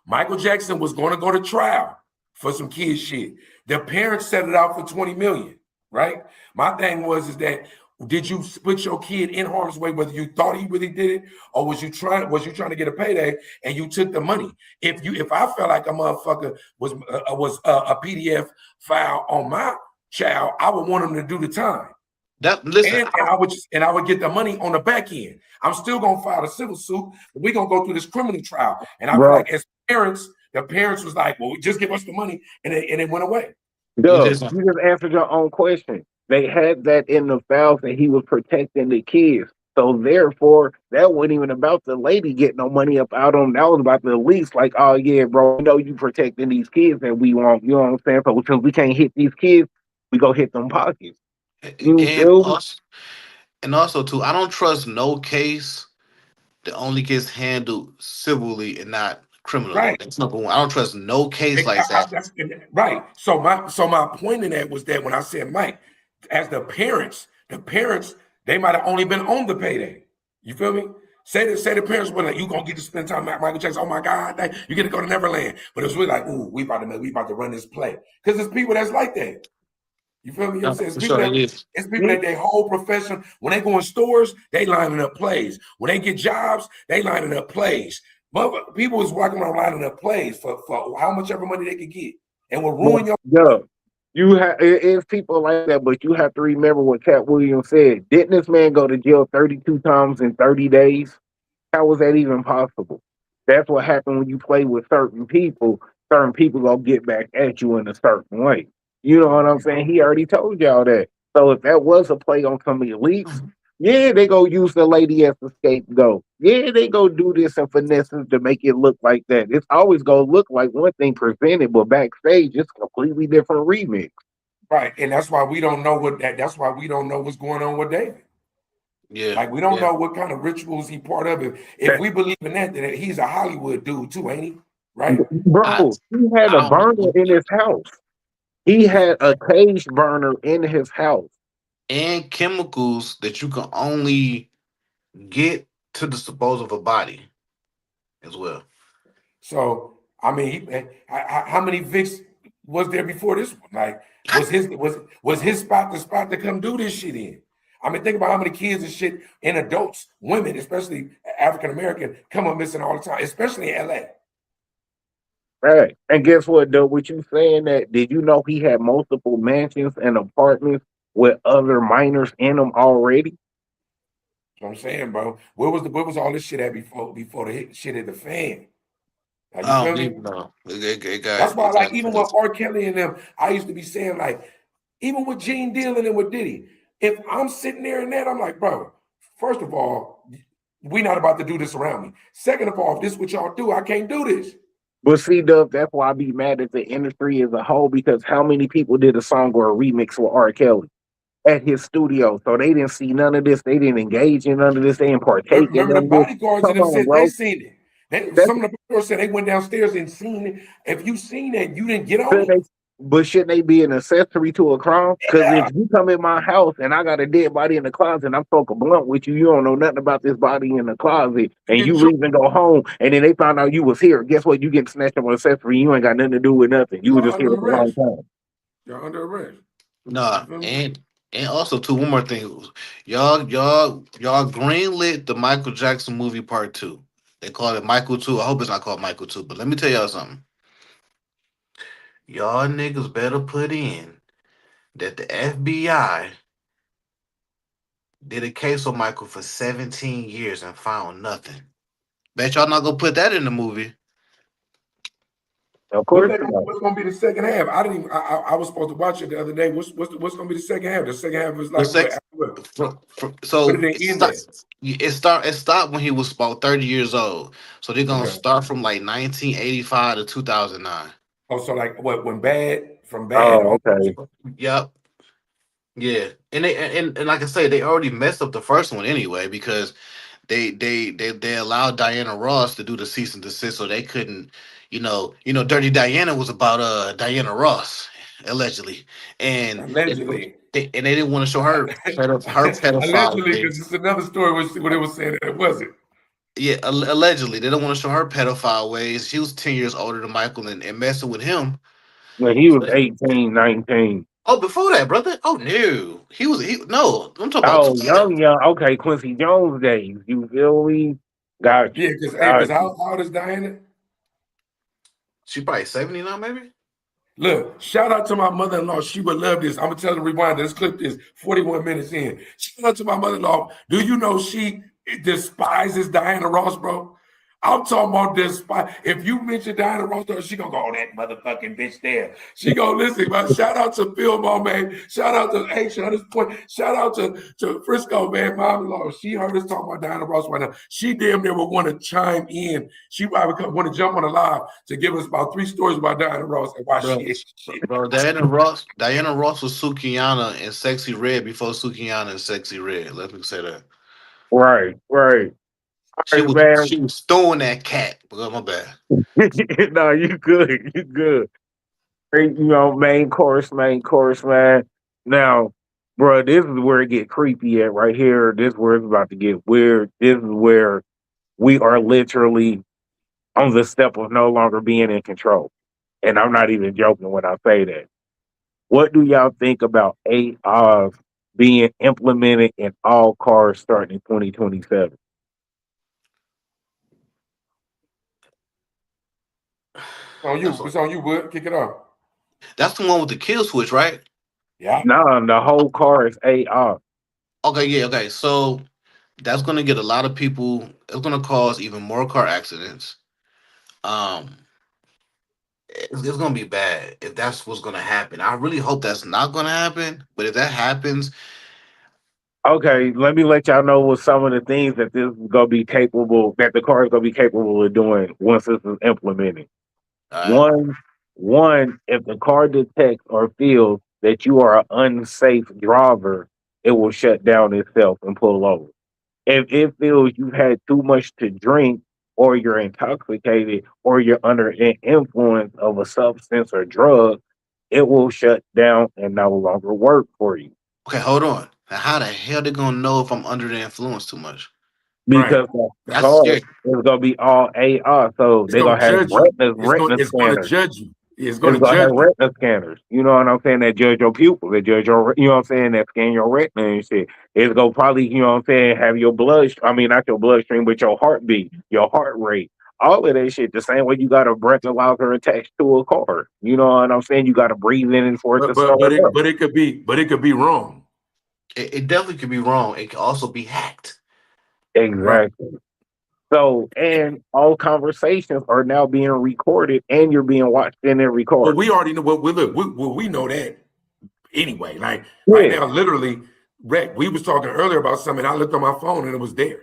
Michael Jackson was going to go to trial for some kid shit. The parents set it out for 20 million, right? My thing is that did you put your kid in harm's way, whether you thought he really did it or was you trying to get a payday and you took the money? If I felt like a motherfucker was a PDF file on my child, I would want him to do the time. That listen, And I would get the money on the back end. I'm still gonna file a civil suit, but we're gonna go through this criminal trial. And I feel Bro, like as parents, the parents was like, well, just give us the money, and it went away. Duh, listen. you just answered your own question. They had that in the files that he was protecting the kids. So therefore, that wasn't even about the lady getting no money up out on. That was about the lease. Like, oh yeah, bro, we know you protecting these kids that we want. You know what I'm saying? So since we can't hit these kids, we go hit them pockets. You And feel me? also too, I don't trust no case that only gets handled civilly and not criminally. Right. That's number one. I don't trust no case like that. That's right. So my point in that was that when I said Mike, as the parents, they might have only been on the payday. You feel me? Say the parents were like, you gonna get to spend time with Michael Jackson. Oh my God, you get to go to Neverland. But it was really like, ooh, we about to run this play. Because there's people that's like that. You feel me? You know what I'm saying? For sure, it is. It's people that their whole profession, when they go in stores, they lining up plays. When they get jobs, they lining up plays. But people is walking around lining up plays for how much ever money they could get. And will ruin your Yeah. It's people like that, but you have to remember what Cat Williams said. Didn't this man go to jail 32 times in 30 days? How was that even possible? That's what happened when you play with certain people. Certain people gonna get back at you in a certain way. You know what I'm saying? He already told y'all that. So if that was a play on some elites, yeah, they go use the lady as the scapegoat. Yeah, they go do this and finesses to make it look like that. It's always gonna look like one thing presented, but backstage it's a completely different remix. right. And that's why we don't know that's why we don't know what's going on with David. Yeah. Like we don't know what kind of rituals he part of. If we believe in that, then he's a Hollywood dude too, ain't he? Right? Bro, he had I a don't burner in his house. He had a cage burner in his house. and chemicals that you can only get to dispose of a body as well. So I mean, how many Vicks was there before this one? Like, was his spot the spot to come do this shit in? I mean, think about how many kids and shit and adults, women, especially African American, come up missing all the time, especially in LA. Right. And guess what, though? What you saying that, did you know he had multiple mansions and apartments with other minors in them already? That's what I'm saying, bro. Where was all this shit at before the shit hit the fan? Now, you I feel don't me? even know. That's why, It like, got even with crazy. R. Kelly and them, I used to be saying, like, even with Gene dealing and with Diddy, if I'm sitting there and that, I'm like, bro, first of all, we not about to do this around me. Second of all, if this is what y'all do, I can't do this. But see, Dub, that's why I be mad at the industry as a whole, because how many people did a song or a remix with R. Kelly at his studio? So they didn't see none of this. They didn't engage in none of this. They didn't partake in Remember none the of this. bodyguards Come and them on, said they bro. seen it. That's Some of the bodyguards said they went downstairs and seen it. If you seen it, you didn't get on Shouldn't it. but shouldn't they be an accessory to a crime? Because if Yeah. you come in my house and I got a dead body in the closet and I'm smoking blunt with you, you don't know nothing about this body in the closet, You and get you your, leave and go home, and then they found out you was here. Guess what? You get snatched up on accessory. You ain't got nothing to do with nothing. You were y'all just here under at the wrong arrest. time. Y'all under arrest. You Nah, feel me? and also too, one more thing. Y'all greenlit the Michael Jackson movie part 2. They call it Michael 2. I hope it's not called Michael 2, but let me tell y'all something. Y'all niggas better put in that the FBI did a case on Michael for 17 years and found nothing. Bet y'all not gonna put that in the movie. Of course not. What's gonna be the second half? I didn't even. I was supposed to watch it the other day. What's gonna be the second half? The second half is The like what? sex, After what? Where so did they end at? it stopped when he was about 30 years old. So they're gonna Okay. start from like 1985 to 2009. Oh, so like what? When bad from bad Oh, on. okay. Yep. Yeah. And like I say, they already messed up the first one anyway, because they allowed Diana Ross to do the cease and desist, so they couldn't, Dirty Diana was about Diana Ross, allegedly. And Allegedly. they didn't want to show her her pedophile Allegedly, because ways. it's another story what it was saying that it wasn't. Yeah, allegedly. They don't want to show her pedophile ways. She was 10 years older than Michael, and messing with him. When he was So, 18, 19. oh, before that, brother. Oh no. No, I'm talking about Oh, young. Okay, Quincy Jones days. You feel me? Got Yeah, you. because Got you. how old is Diana? she probably 70 now, maybe. Look, shout out to my mother-in-law. She would love this. I'm gonna tell her to rewind. This clip is 41 minutes in. Shout out to my mother-in-law. Do you know she despises Diana Ross, bro? I'm talking about despise. If you mention Diana Ross, she gonna go, oh, that motherfucking bitch there. She gonna listen, man. Shout out to Fillmore, man. Shout out to Aisha at this point. Shout out to Frisco, man. Mom-in-law. She heard us talking about Diana Ross right now. She damn near would want to chime in. She probably want to jump on the live to give us about 3 stories about Diana Ross and why she Bro, is shit. bro, Diana Ross was Sukiyana in Sexy Red before Sukiyana in Sexy Red. Let me say that. Right, right. All She right, was man. she was throwing that cat. Oh, my bad. No, you good. You good. Great, main course, man. Now, bro, this is where it get creepy at right here. This is where it's about to get weird. This is where we are literally on the step of no longer being in control. And I'm not even joking when I say that. What do y'all think about AI being implemented in all cars starting in 2027? On That's you. what, It's on you, Bud. Kick it off. that's the one with the kill switch, right? Yeah. Nah, the whole car is AI. Okay, yeah, okay. So that's gonna get a lot of people. It's gonna cause even more car accidents. Um, it's gonna be bad if that's what's gonna happen. I really hope that's not gonna happen. But if that happens, Okay, let me let y'all know what some of the things that this is gonna be capable, that the car is gonna be capable of doing once this is implemented. all right. One, if the car detects or feels that you are an unsafe driver, it will shut down itself and pull over. If it feels you've had too much to drink, or you're intoxicated, or you're under an influence of a substance or drug, it will shut down and no longer work for you. Okay, hold on. Now, how the hell they gonna know if I'm under the influence too much? Right. Because the That's car scary. is gonna be all AI, so It's they're gonna gonna have judge you. retina It's gonna scanners. judge you. It's It's gonna gonna judge have you. retina scanners. You know what I'm saying? That judge your pupil, that judge your, you know what I'm saying? That scan your retina and shit. It's gonna probably, you know what I'm saying, have your blood. I mean, not your bloodstream, but your heartbeat, your heart rate, all of that shit. The same way you got a breathalyzer attached to a car. You know what I'm saying? You got to breathe in and for it to start up. But it could be wrong. It definitely could be wrong. It could also be hacked. Right. Exactly. So, and all conversations are now being recorded, and you're being watched in every But car. we already know what we look. We know that anyway. Like right Yeah. now, literally, Reck, we was talking earlier about something. I looked on my phone and it was there.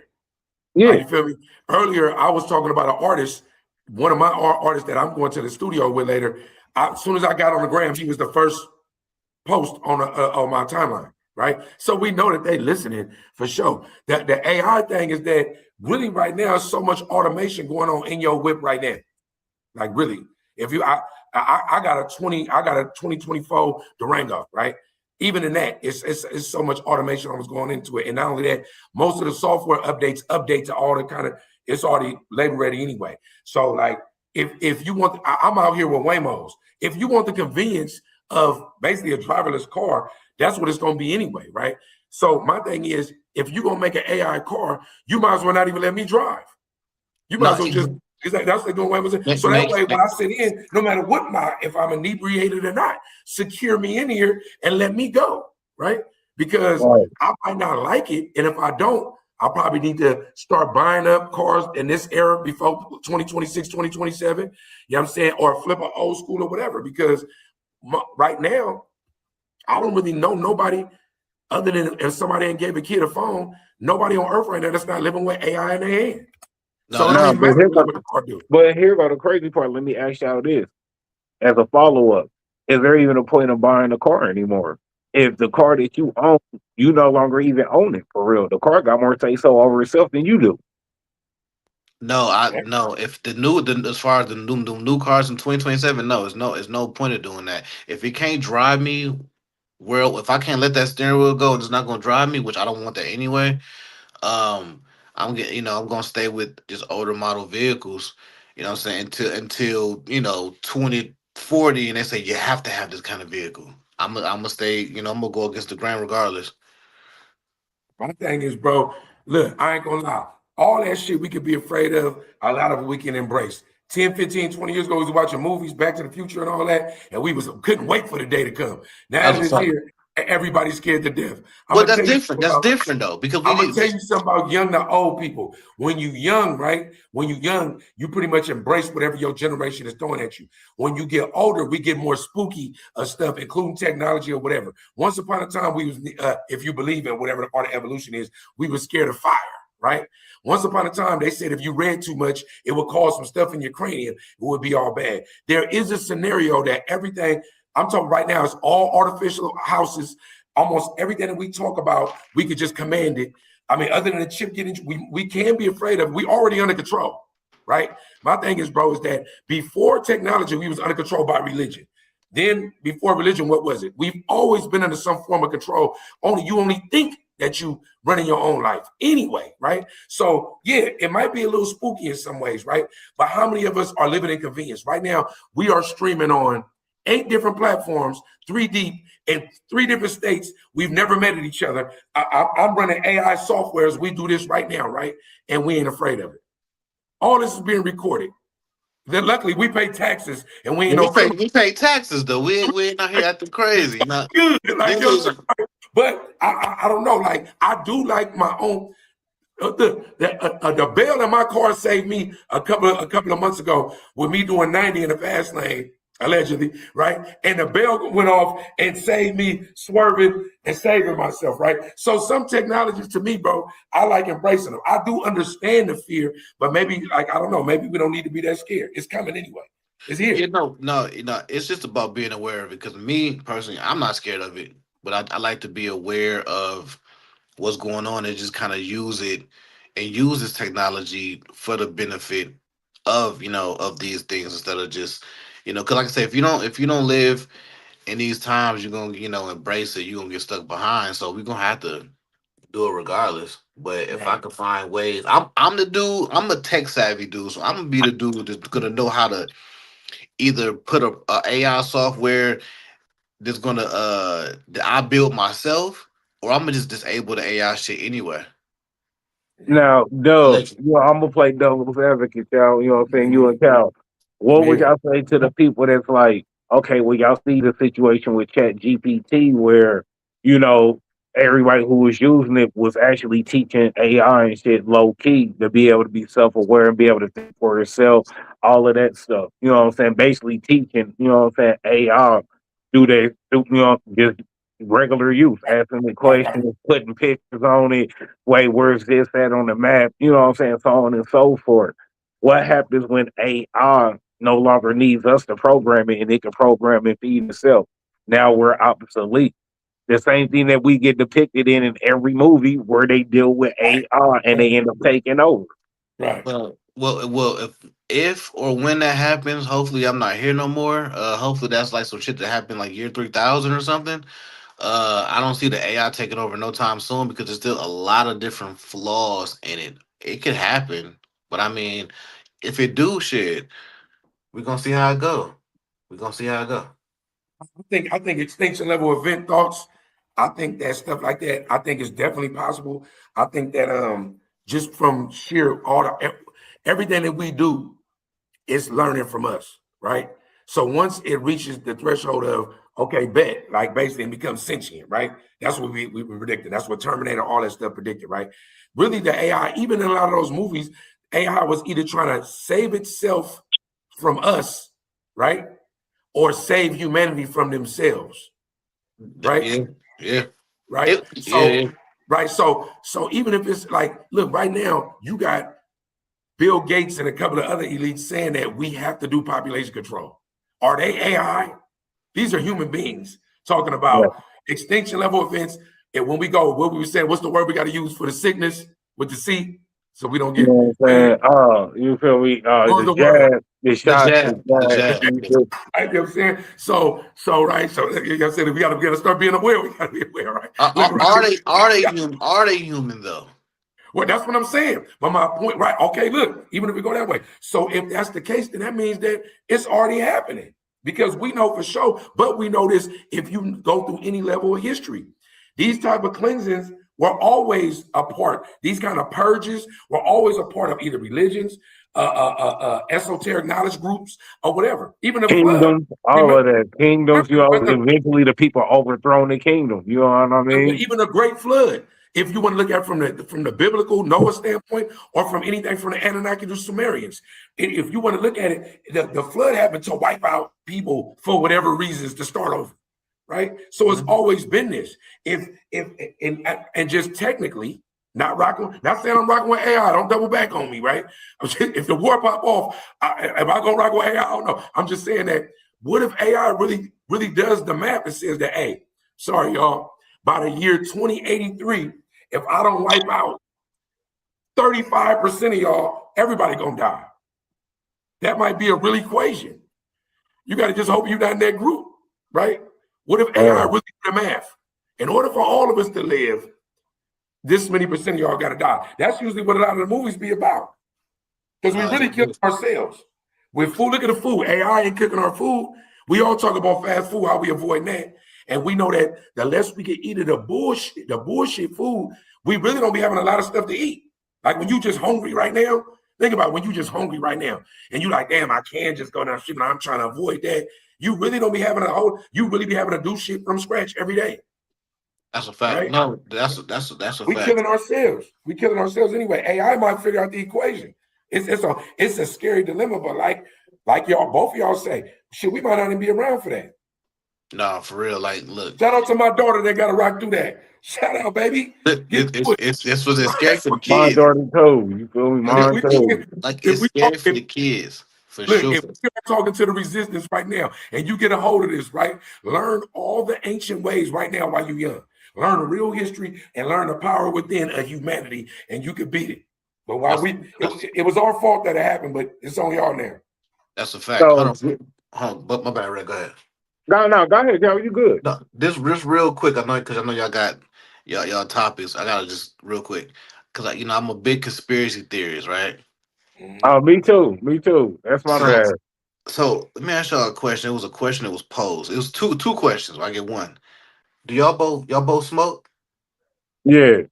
Yeah, You feel me? Earlier, I was talking about an artist, one of my artists that I'm going to the studio with later. As soon as I got on the gram, he was the first post on my timeline, right? So we know that they listening for sure. That the AI thing is that really right now, so much automation going on in your whip right now. Like really, if you, I got a 2024 Durango, right? Even in that, it's so much automation was going into it, and not only that, most of the software update to all the kind of it's already label ready anyway. So like, if you want, I'm out here with Waymos. If you want the convenience of basically a driverless car, that's what it's going to be anyway, right? So my thing is, if you're gonna make an AI car, you might as well not even let me drive. You might No, as well just that's the good way. So that way, when I sit in, no matter what if I'm inebriated or not, secure me in here and let me go, right? Because right. I might not like it, and if I don't, I probably need to start buying up cars in this era before 2026, 2027. You know what I'm saying? Or flip an old school or whatever. Because right now, I don't really know nobody other than if somebody ain't gave a kid a phone. Nobody on earth right now that's not living with AI in their hand. no, So it that's don't Now, even but matter here really go, what the car do. but here go the crazy part. Let me ask y'all this as a follow up: is there even a point of buying a car anymore? If the car that you own, you no longer even own it for real. The car got more say so over itself than you do. no, no. If as far as the new cars in 2027, no, it's no point of doing that. If it can't drive me, well, if I can't let that steering wheel go and it's not gonna drive me, which I don't want that anyway. Um, I'm gonna stay with just older model vehicles. You know what I'm saying until 2040, and they say you have to have this kind of vehicle. I'm gonna stay. I'm gonna go against the grain regardless. My thing is, bro, look, I ain't gonna lie. All that shit we could be afraid of, a lot of it we can embrace. 10, 15, 20 years ago, we was watching movies, Back to the Future and all that, and we couldn't wait for the day to come. Now That's that what's it's up. here, everybody's scared to death. I'm Well, gonna that's tell you different. something That's about different though, because we I'm gonna need. tell you something about young to old people. When you young, right? When you young, you pretty much embrace whatever your generation is throwing at you. When you get older, we get more spooky stuff, including technology or whatever. Once upon a time, we was, if you believe in whatever the art of evolution is, we were scared of fire, right? Once upon a time, they said if you read too much, it would cause some stuff in your cranium. It would be all bad. There is a scenario that everything I'm talking right now is all artificial houses. Almost everything that we talk about, we could just command it. I mean, other than the chip getting, we can be afraid of. We already under control, right? My thing is, bro, is that before technology, we was under control by religion. Then before religion, what was it? We've always been under some form of control. You only think that you running your own life anyway, right? So yeah, it might be a little spooky in some ways, right? But how many of us are living in convenience? Right now, we are streaming on 8 different platforms, 3 deep, in 3 different states. We've never met each other. I'm running AI software as we do this right now, right? And we ain't afraid of it. All this is being recorded. Then luckily we pay taxes and we ain't We no pay criminal. we pay taxes though. We ain't out here acting crazy. Good, like yo, Niggas, but I don't know. Like I do like my own. The bail in my car saved me a couple of months ago with me doing 90 in the fast lane, allegedly, right? And the bail went off and saved me swerving and saving myself, right? So some technologies to me, bro, I like embracing them. I do understand the fear, but maybe like I don't know, maybe we don't need to be that scared. It's coming anyway. It's here. no. It's just about being aware of it. Because me personally, I'm not scared of it, but I like to be aware of what's going on and just kind of use it and use this technology for the benefit of of these things instead of just because like I say, if you don't live in these times, you're gonna embrace it. You're gonna get stuck behind. So we're gonna have to do it regardless. But if I Right. can find ways, I'm the dude. I'm a tech savvy dude, so I'm gonna be the dude that's gonna know how to either put a AI software that's gonna that I build myself, or I'm gonna just disable the AI shit anyway. Yeah. Now, Dub, Allegedly. I'm gonna play devil's advocate, y'all. You know what I'm saying? You Mhm. and Cal. What would Yeah. y'all say to the people that's like, okay, well, y'all see the situation with Chat GPT where, you know, everybody who was using it was actually teaching AI and shit low key to be able to be self aware and be able to think for itself, all of that stuff. You know what I'm saying? Basically teaching, you know what I'm saying, AI do they do, just regular youth, asking the Right. questions, putting pictures on it. Wait, where's this at on the map? You know what I'm saying? So on and so forth. What happens when AI no longer needs us to program it and it can program and feed itself? Now we're obsolete. The same thing that we get depicted in every movie where they deal with AI and they end up taking over. Right. Well, if or when that happens, hopefully I'm not here no more. Hopefully that's like some shit that happened like year 3000 or something. I don't see the AI taking over no time soon because there's still a lot of different flaws in it. It could happen, but I mean, if it do shit, we're gonna see how it go. We're gonna see how it go. I think extinction level event thoughts. I think that stuff like that. I think it's definitely possible. I think that just from sheer everything that we do, it's learning from us, right? So once it reaches the threshold of okay, bet, like basically it becomes sentient, right? That's what we predicted. That's what Terminator, all that stuff predicted, right? Really, the AI, even in a lot of those movies, AI was either trying to save itself from us, right? Or save humanity from themselves, right? Yeah, yeah, Right. yeah. So, right. So even if it's like, look, right now you got Bill Gates and a couple of other elites saying that we have to do population control. Are they AI? These are human beings talking Yeah. about extinction level events. And when we go, what we were saying, what's the word we got to use for the sickness with the C, so we don't You get know what I'm saying? banned? You feel me? What was The the word? jab, the The shot, the jab, the jab. jab. I know what I'm saying. So right. So like I said, we gotta start being aware. We gotta be aware, right? Look, Are right. they human? Are they human though? Well, that's what I'm saying. But my point, right? Okay, look, even if we go that way. So if that's the case, then that means that it's already happening because we know for sure. But we know this if you go through any level of history, these type of cleansings were always a part. These kind of purges were always a part of either religions, esoteric knowledge groups, or whatever. Even the flood. Kingdoms, all Remember, of that. Kingdoms, eventually the people overthrown the kingdom. You know what I but mean? even a great flood, if you want to look at it from the biblical Noah standpoint, or from anything from the Anunnaki to Sumerians, if you want to look at it, the flood happened to wipe out people for whatever reasons to start over, right? So it's Mhm. always been this. If and just technically, not saying I'm rocking with AI. Don't double back on me, right? If the war pop off, am I gonna rock with AI? I don't know. I'm just saying that. What if AI really does the math and says that, hey, sorry, y'all. By the year 2083, if I don't wipe out 35% of y'all, everybody gonna die. That might be a real equation. You got to just hope you're not in that group, right? What if AI really do the math? In order for all of us to live, this many percent of y'all got to die. That's usually what a lot of the movies be about. Because we No, really kill ourselves. With food, look at the food. AI ain't cooking our food. We all talk about fast food, how we avoid that. And we know that the less we can eat of the bullshit food, we really don't be having a lot of stuff to eat. Like when you just hungry right now, think about when you just hungry right now and you like, damn, I can just go down the street and I'm trying to avoid that. You really don't be having you really be having to do shit from scratch every day, that's a fact. right? No, that's a We fact. killing ourselves. We killing ourselves anyway. AI might figure out the equation. It's a scary dilemma, but like y'all, both of y'all say, shit, we might not even be around for that. No, for real. Like, look, Shout out to my daughter that got to rock through that. Shout out, baby. Get through it. it's was it scary for the My kids. daughter too. You feel me? Like, If Mine we too. like if it's we talk, scary for the kids for look, sure. if you're talking to the resistance right now and you get a hold of this, right? Learn all the ancient ways right now while you're young. Learn the real history and learn the power within of humanity, and you can beat it. But while That's it was our fault that it happened, but it's on y'all now. that's a fact. So Hold on. But my bad, Red. Go ahead. no, go ahead, Joe. You good? No, this real quick. I know because I know y'all got y'all topics. I gotta just real quick because I'm a big conspiracy theorist, right? Mhm. Oh, me too. Me too. That's my So bad. so let me ask y'all a question. It was a question that was posed. It was two questions. I get one. Do y'all both smoke? Yeah.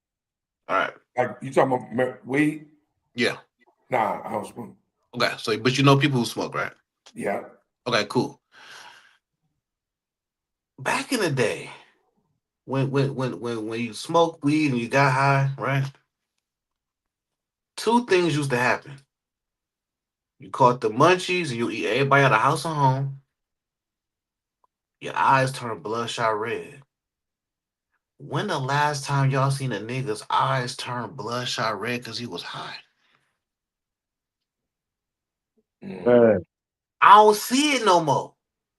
All right. Like you talking about weed? Yeah. Nah, I don't smoke. Okay. So but you know people who smoke, right? Yeah. Okay. Cool. Back in the day, when you smoke weed and you got high, right? Two things used to happen. You caught the munchies and you eat everybody out of house and home. Your eyes turn bloodshot red. When the last time y'all seen a nigga's eyes turn bloodshot red because he was high? Man, I don't see it no more.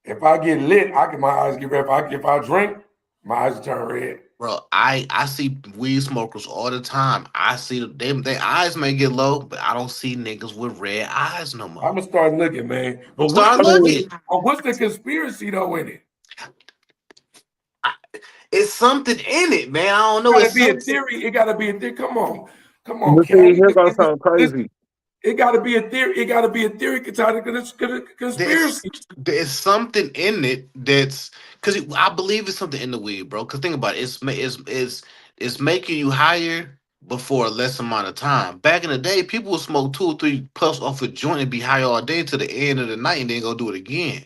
If I get lit, my eyes get red. If I drink, my eyes turn red. Bro, I see weed smokers all the time. I see them, their eyes may get low, but I don't see niggas with red eyes no more. I'm gonna start looking, man. But Start I mean, what's the conspiracy though in it? It's something in it, man. I don't It know. gotta It's be a something. theory. It gotta be a theory. Come on, but Cal. see, here goes something Listen, crazy. it gotta be a theory. It gotta be a theory There's conspiracy. there's something in it that's because I believe it's something in the weed, bro. Because think about it, it's making you higher before a less amount of time. Back in the day, people would smoke 2 or 3 puffs off a joint and be high all day to the end of the night and then go do it again.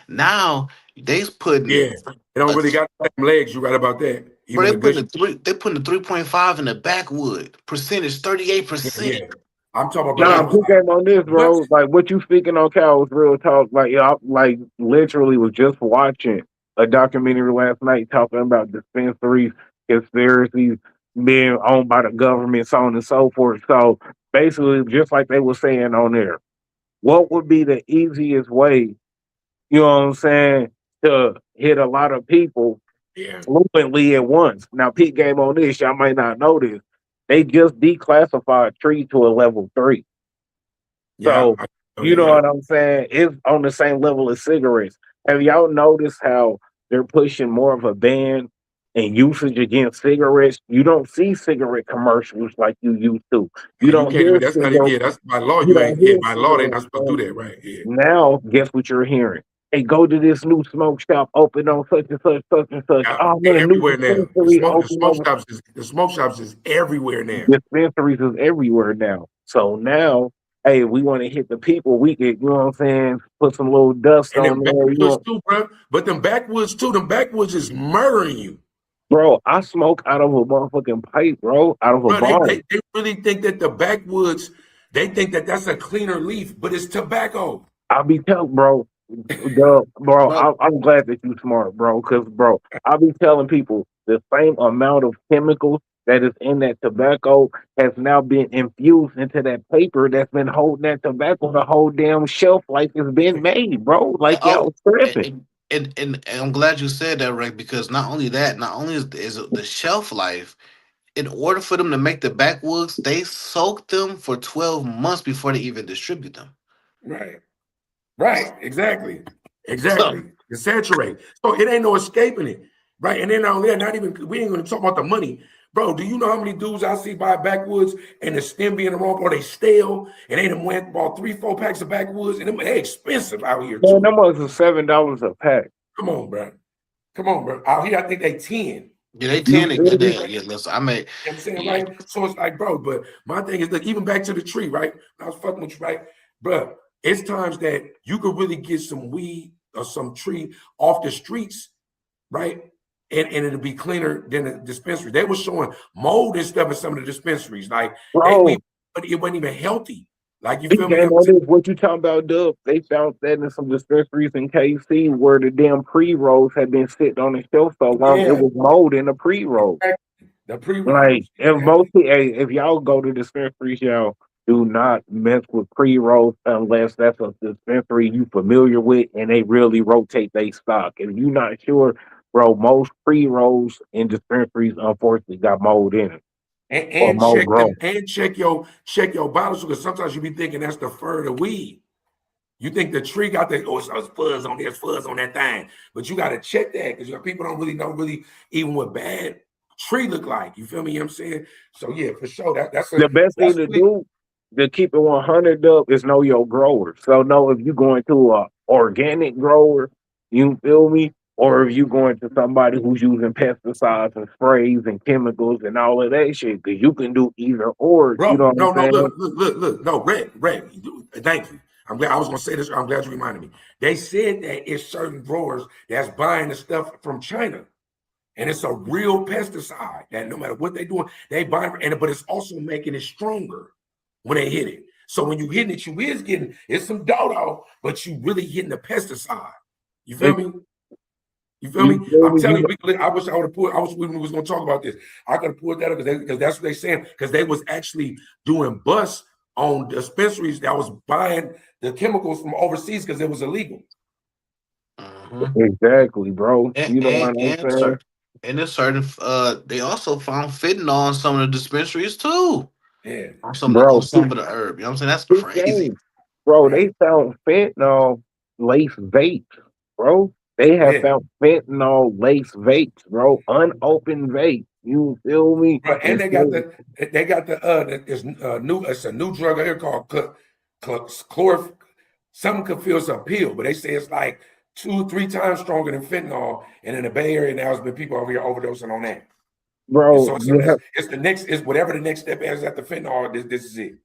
Now they's putting Yeah. It don't a really got the same legs. You right about that. bro. Even They the good putting they putting the 3.5 in the backwood percentage 38%. yeah. I'm talking about, but Nah, that was peep game on this, what? bro. Like what you speaking on, Cal, was real talk. Like, I like literally was just watching a documentary last night talking about dispensaries, conspiracies being owned by the government, so on and so forth. So basically, just like they were saying on there, what would be the easiest way, you know what I'm saying, to hit a lot of people Yeah. fluently at once? Now, peep game on this, y'all might not know this. They just declassified tree to a level 3. Yeah. So, you know what I'm saying? It's on the same level as cigarettes. Have y'all noticed how they're pushing more of a ban and usage against cigarettes? You don't see cigarette commercials like you used to. You Yeah, you don't can't hear even. That's not. cigarette. Yeah, that's by law. You You don't ain't. Yeah, hear by law they're cigarette not supposed to do that, commercials. right? Yeah. Now, guess what you're hearing? Hey, go to this new smoke shop open on such and such, such and such. Yeah, Oh they man, new everywhere now. dispensary open over. The smoke shops is everywhere now. Dispensaries is everywhere now. So now, hey, we want to hit the people. We could, you know what I'm saying, put some little dust And on then there. You backwoods know, too, bro. But them backwoods too. Them backwoods is murdering you, bro, I smoke out of a motherfucking pipe, bro, out of a bro. bong. They really think that the backwoods. They think that that's a cleaner leaf, but it's tobacco. I'll be telling, bro, Bro, I'm glad that you smart, bro, because, bro, I'll be telling people the same amount of chemicals that is in that tobacco has now been infused into that paper that's been holding that tobacco the whole damn shelf life has been made, bro. Like, oh, y'all tripping. and I'm glad you said that, Rick, because not only that, not only is it the shelf life, in order for them to make the backwoods, they soak them for 12 months before they even distribute them. Right. Right. Exactly. So, Exactly. It's saturated. So it ain't no escaping it. Right. And then not only that, not even we ain't gonna talk about the money. Bro, do you know how many dudes I see buy backwoods and the stem being wrong or they stale and they done went bought 3-4 packs of backwoods and they expensive out here Man, too. them was $7 a pack. Come on, bro. Come on, bro. Out here, I think they 10. yeah, they You 10 a feel me? day. Yeah, listen, I made, You know what I'm saying, yeah, right? So it's like, bro, but my thing is, look, even back to the tree, right? I was fucking with you, right? Bro, it's times that you could really get some weed or some tree off the streets, right? And it'll be cleaner than the dispensary. They were showing mold and stuff in some of the dispensaries. Like Bro, but it wasn't even healthy. Like you big feel me? game on this. What you talking about, Dub? They found that in some dispensaries in KC where the damn pre-rolls had been sitting on the shelf so long, it Yeah, was mold in the pre-roll. exactly. The Like, pre-rolls. if Yeah. if y'all go to dispensaries, y'all do not mess with pre-rolls unless that's a dispensary you familiar with and they really rotate their stock. If you're not sure, bro, most pre-rolls in dispensaries unfortunately got mold in it or And mold check them growth. and check your bottles because sometimes you be thinking that's the fur of the weed. You think the tree got the it's fuzz on this, fuzz on that thing, but you got to check that because people don't really know even what bad tree look like. You feel me? You know what I'm saying? So yeah, for sure. The best thing That's to really do to keep it 100 up is know your grower. So know if you're going to a organic grower, you feel me, or if you're going to somebody who's using pesticides and sprays and chemicals and all of that shit, because you can do either or. You bro. know what I'm No, no, saying? look. No, Red. Thank you. I'm glad I was gonna say this. I'm glad you reminded me. They said that it's certain growers that's buying the stuff from China. And it's a real pesticide that no matter what they're doing, they buy it, but it's also making it stronger when they hit it. So when you hitting it, you is getting it's some dodo, but you really hitting the pesticide. You feel It, me? You feel You me? feel I'm me? telling you, I wish I would have pulled. I wish we was going to talk about this. I could have pulled that up because that's what they saying. Because they was actually doing busts on dispensaries that was buying the chemicals from overseas because it was illegal. Exactly, bro. And You know what and I'm and saying? certain and there's certain they also found fentanyl in some of the dispensaries too. Yeah, On Bro, some of the herb. You know what I'm saying? That's this crazy. game, bro, right. they found fentanyl lace vapes, bro. They have Yeah, found fentanyl lace vapes, bro. Unopened vapes. You feel me? right. And And so, they got there's new it's a new drug out here called chlor something could feel some pill, but they say it's like 2 3 times stronger than fentanyl. And in the Bay Area now, there's been people over here overdosing on that. And bro, so it's the next is whatever the next step is after fentanyl. This is it.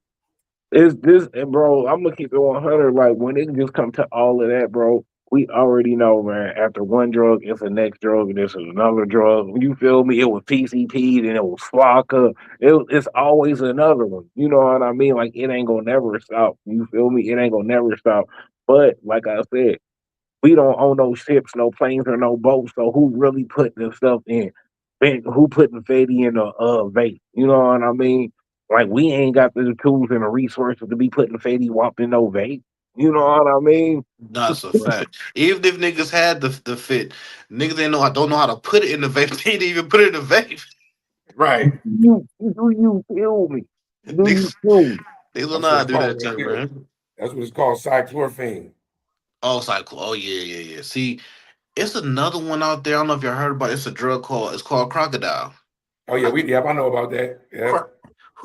is this, and bro, I'm gonna keep it 100. Like when it just come to all of that, bro, we already know, man. After one drug, it's the next drug, and this is another drug. You feel me? It was PCP, then it was Flocka. It's always another one. You know what I mean? Like it ain't gonna never stop. You feel me? It ain't gonna never stop. But like I said, we don't own no ships, no planes, or no boats. So who really putting the stuff in? Who putting Fetty in a vape? You know what I mean? Like we ain't got the tools and the resources to be putting Fetty Wap in no vape. You know what I mean? That's a fact. Even if niggas had the fit, niggas ain't know I don't know how to put it in the vape. They didn't even put it in the vape. Right. Do you feel me? Do you niggas, feel me? niggas don't know That's how what to it's do called that right junk, there. man. That's what it's called, cyclorphine. Oh, it's like, oh yeah. See, it's another one out there. I don't know if you heard about it. It's a drug called crocodile. Oh yeah, I, I know about that. Yeah. cro-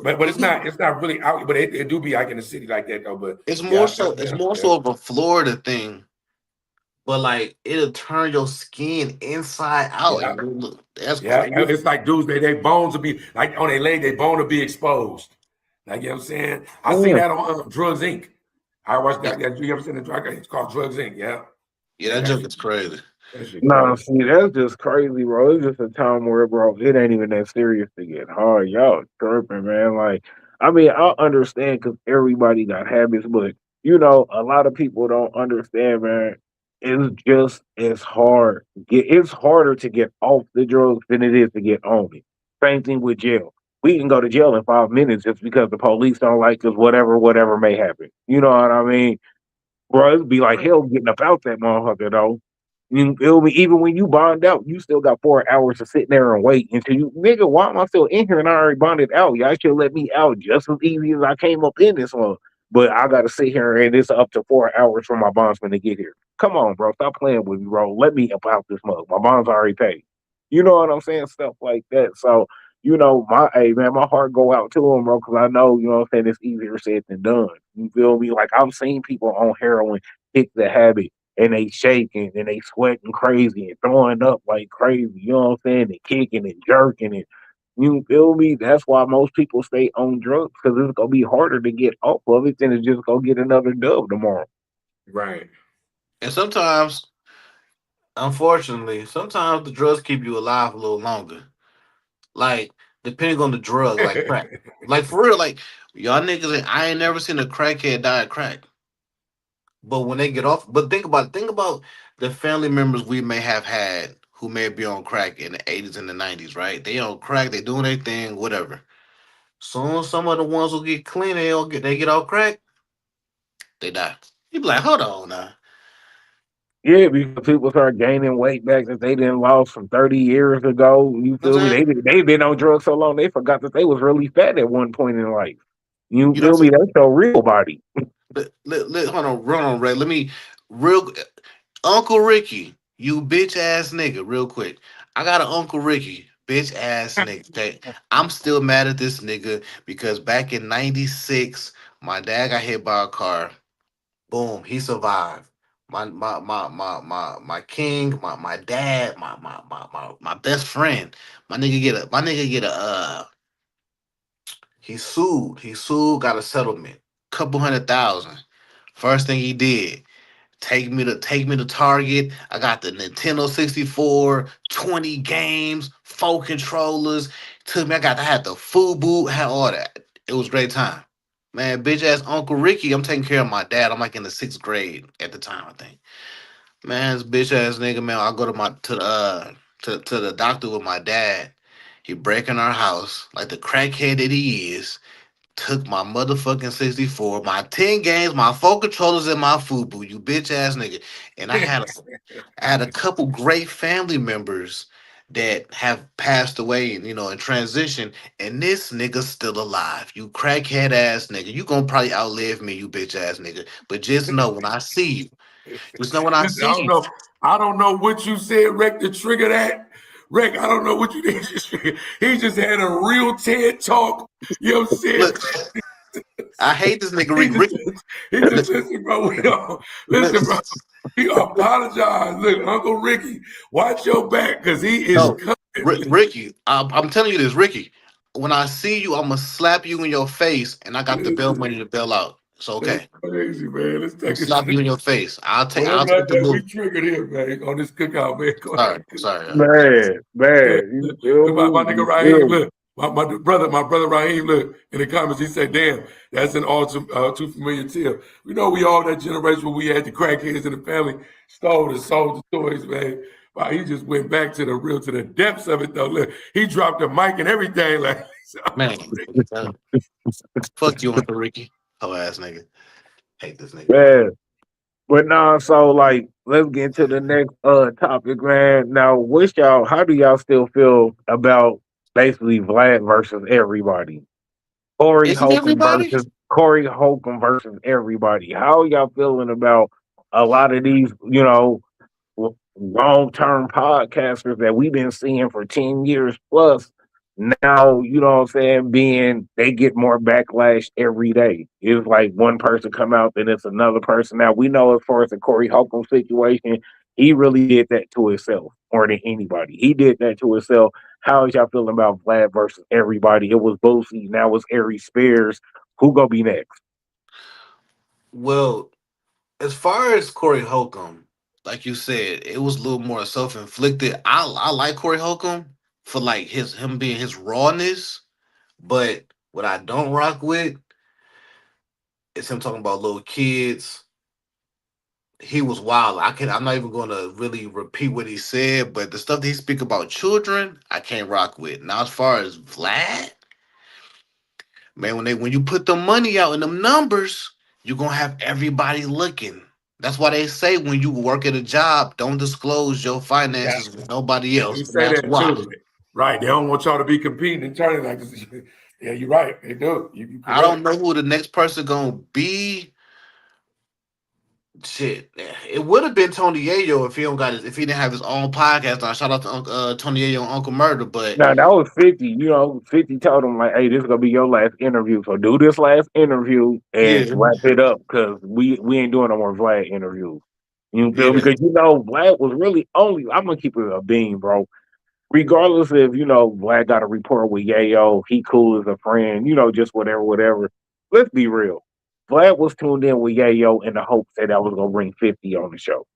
But it's not really out, but it do be like in the city like that though. But it's more yeah, so it's more so of a Florida thing, but like it'll turn your skin inside out, yeah, and you look that's yeah. crazy. It's like dudes, they bones will be like on their leg, they bone will be exposed. Like you know what I'm saying? I seen Mm. that on Drugs Inc. I watched Yeah, that. You ever seen the drug? It's called Drugs Inc. Yeah, yeah, yeah. that junk is crazy. That shit Nah, crazy. see, that's just crazy, bro. It's just a time where, bro, it ain't even that serious to get hard. Y'all tripping, man. Like, I mean, I understand because everybody got habits, but a lot of people don't understand, man. It's just as hard. It's harder to get off the drugs than it is to get on it. Same thing with jail. We can go to jail in 5 minutes just because the police don't like us, whatever may happen. You know what I mean? Bro, it'd be like hell getting up out that motherfucker though. You feel me? Even when you bond out, you still got 4 hours to sit there and wait until you nigga, why am I still in here and I already bonded out? Y'all should let me out just as easy as I came up in this one. But I gotta sit here and it's up to 4 hours for my bondsman to get here. Come on, bro. Stop playing with me, bro. Let me up out this mug. My bond's already paid. You know what I'm saying? Stuff like that. So, my hey man, my heart go out to him, bro, because I know, what I'm saying, it's easier said than done. You feel me? Like I've seen people on heroin kick the habit and they shaking and they sweating crazy and throwing up like crazy. You know what I'm saying? And kicking and jerking and you feel me? That's why most people stay on drugs because it's gonna be harder to get off of it than to just go get another dub tomorrow. Right. And sometimes, unfortunately, sometimes the drugs keep you alive a little longer. Like depending on the drug, like crack. Like for real, like y'all niggas, I ain't never seen a crackhead die of crack. But when they get off, but think about the family members we may have had who may be on crack in the 80s and the 90s, right? They on crack, they doing their thing, whatever. Soon some of the ones who get clean, they get off crack, they die. You be like, hold on now. Yeah, because people start gaining weight back that they didn't lost from 30 years ago. You You know feel what me? I'm saying? They been on drugs so long they forgot that they was really fat at one point in life. You You know feel what I'm me? That's your real body. Hold on, run on, Ray. Let me real Uncle Ricky, you bitch ass nigga, real quick. I got an Uncle Ricky, bitch ass nigga. Okay, I'm still mad at this nigga because back in '96, my dad got hit by a car. Boom, he survived. My king, my dad, my best friend. My nigga get a he sued, got a settlement, couple 100,000. First thing he did, take me to Target. I got the Nintendo 64, 20 games, 4 controllers. I had the FUBU, had all that. It was a great time. Man, bitch ass Uncle Ricky, I'm taking care of my dad. I'm like in the 6th grade at the time, I think. Man, this bitch ass nigga, man. I go to the doctor with my dad. He breaking our house like the crackhead that he is. Took my motherfucking 64, my 10 games, my 4 controllers, and my FUBU, you bitch ass nigga. And I had a couple great family members that have passed away and in transition, and this nigga's still alive. You crackhead ass nigga. You gonna probably outlive me, you bitch ass nigga. But just know when I see you, just know when I Listen, see you. I don't know what you said, Reck, to trigger that. Reck, I don't know what you did. He just had a real TED talk. You know what I'm saying? Look, I hate this nigga He Rick. just, Rick, he just listen, bro. look, Listen, bro. He apologized. Look, Uncle Ricky, watch your back because he is no, coming. Ricky. I'm telling you this, Ricky. When I see you, I'm gonna slap you in your face, and I got the bail money to bail out. It's That's okay. crazy, man. Let's I'm take it. slap you in your face. Well, I'm I'll glad take the that we little. triggered him, man, on this cookout, man. Go Sorry, ahead. sorry. Man, Look, man, you look, feel look, my me? nigga You Raheem, feel me? look, my brother Raheem, look, in the comments, he said, damn, that's an all too familiar tale. We know we all that generation when we had the crackheads in the family, stole and sold the toys, man. Wow, he just went back to the depths of it, though. Look, he dropped the mic and everything. Like, Man, uh, fuck you, Uncle Ricky. Oh ass nigga. Hate this nigga. Man. But nah, so like let's get to the next topic, man. Now, how do y'all still feel about basically Vlad versus everybody? Isn't everybody? Corey Holcomb versus everybody. How y'all feeling about a lot of these, long term podcasters that we've been seeing for 10 years plus? Now, you know what I'm saying, they get more backlash every day. It's like one person come out, then it's another person. Now we know as far as the Corey Holcomb situation, he really did that to himself more than anybody. He did that to himself. How is y'all feeling about Vlad versus everybody? It was Boosie, now it's Ari Spears. Who gonna be next? Well, as far as Corey Holcomb, like you said, it was a little more self inflicted. I like Corey Holcomb for like him being his rawness, but what I don't rock with is him talking about little kids. He was wild. I'm not even gonna really repeat what he said, but the stuff that he speak about children, I can't rock with. Now as far as Vlad, man, when you put the money out in them numbers, you're gonna have everybody looking. That's why they say when you work at a job, don't disclose your yeah, finances with nobody they else. do And say that's that why. too. Right. They don't want y'all to be competing and turning like this. Yeah, you're right. They do. You I don't correct. know who the next person gonna be. Shit, it would have been Tony Yayo if he didn't have his own podcast. Now, shout out to Tony Yayo and Uncle Murder, but Now that was 50. 50 told him like, "Hey, this is gonna be your last interview. So do this last interview and yeah, wrap it up, because we ain't doing no more Vlad interviews." You feel me? yeah, Because Vlad was really only. I'm gonna keep it a beam, bro. Regardless if Vlad got a report with Yayo, he cool as a friend. Just whatever, whatever. Let's be real. Vlad was tuned in with Yayo in the hopes that I was gonna bring 50 on the show.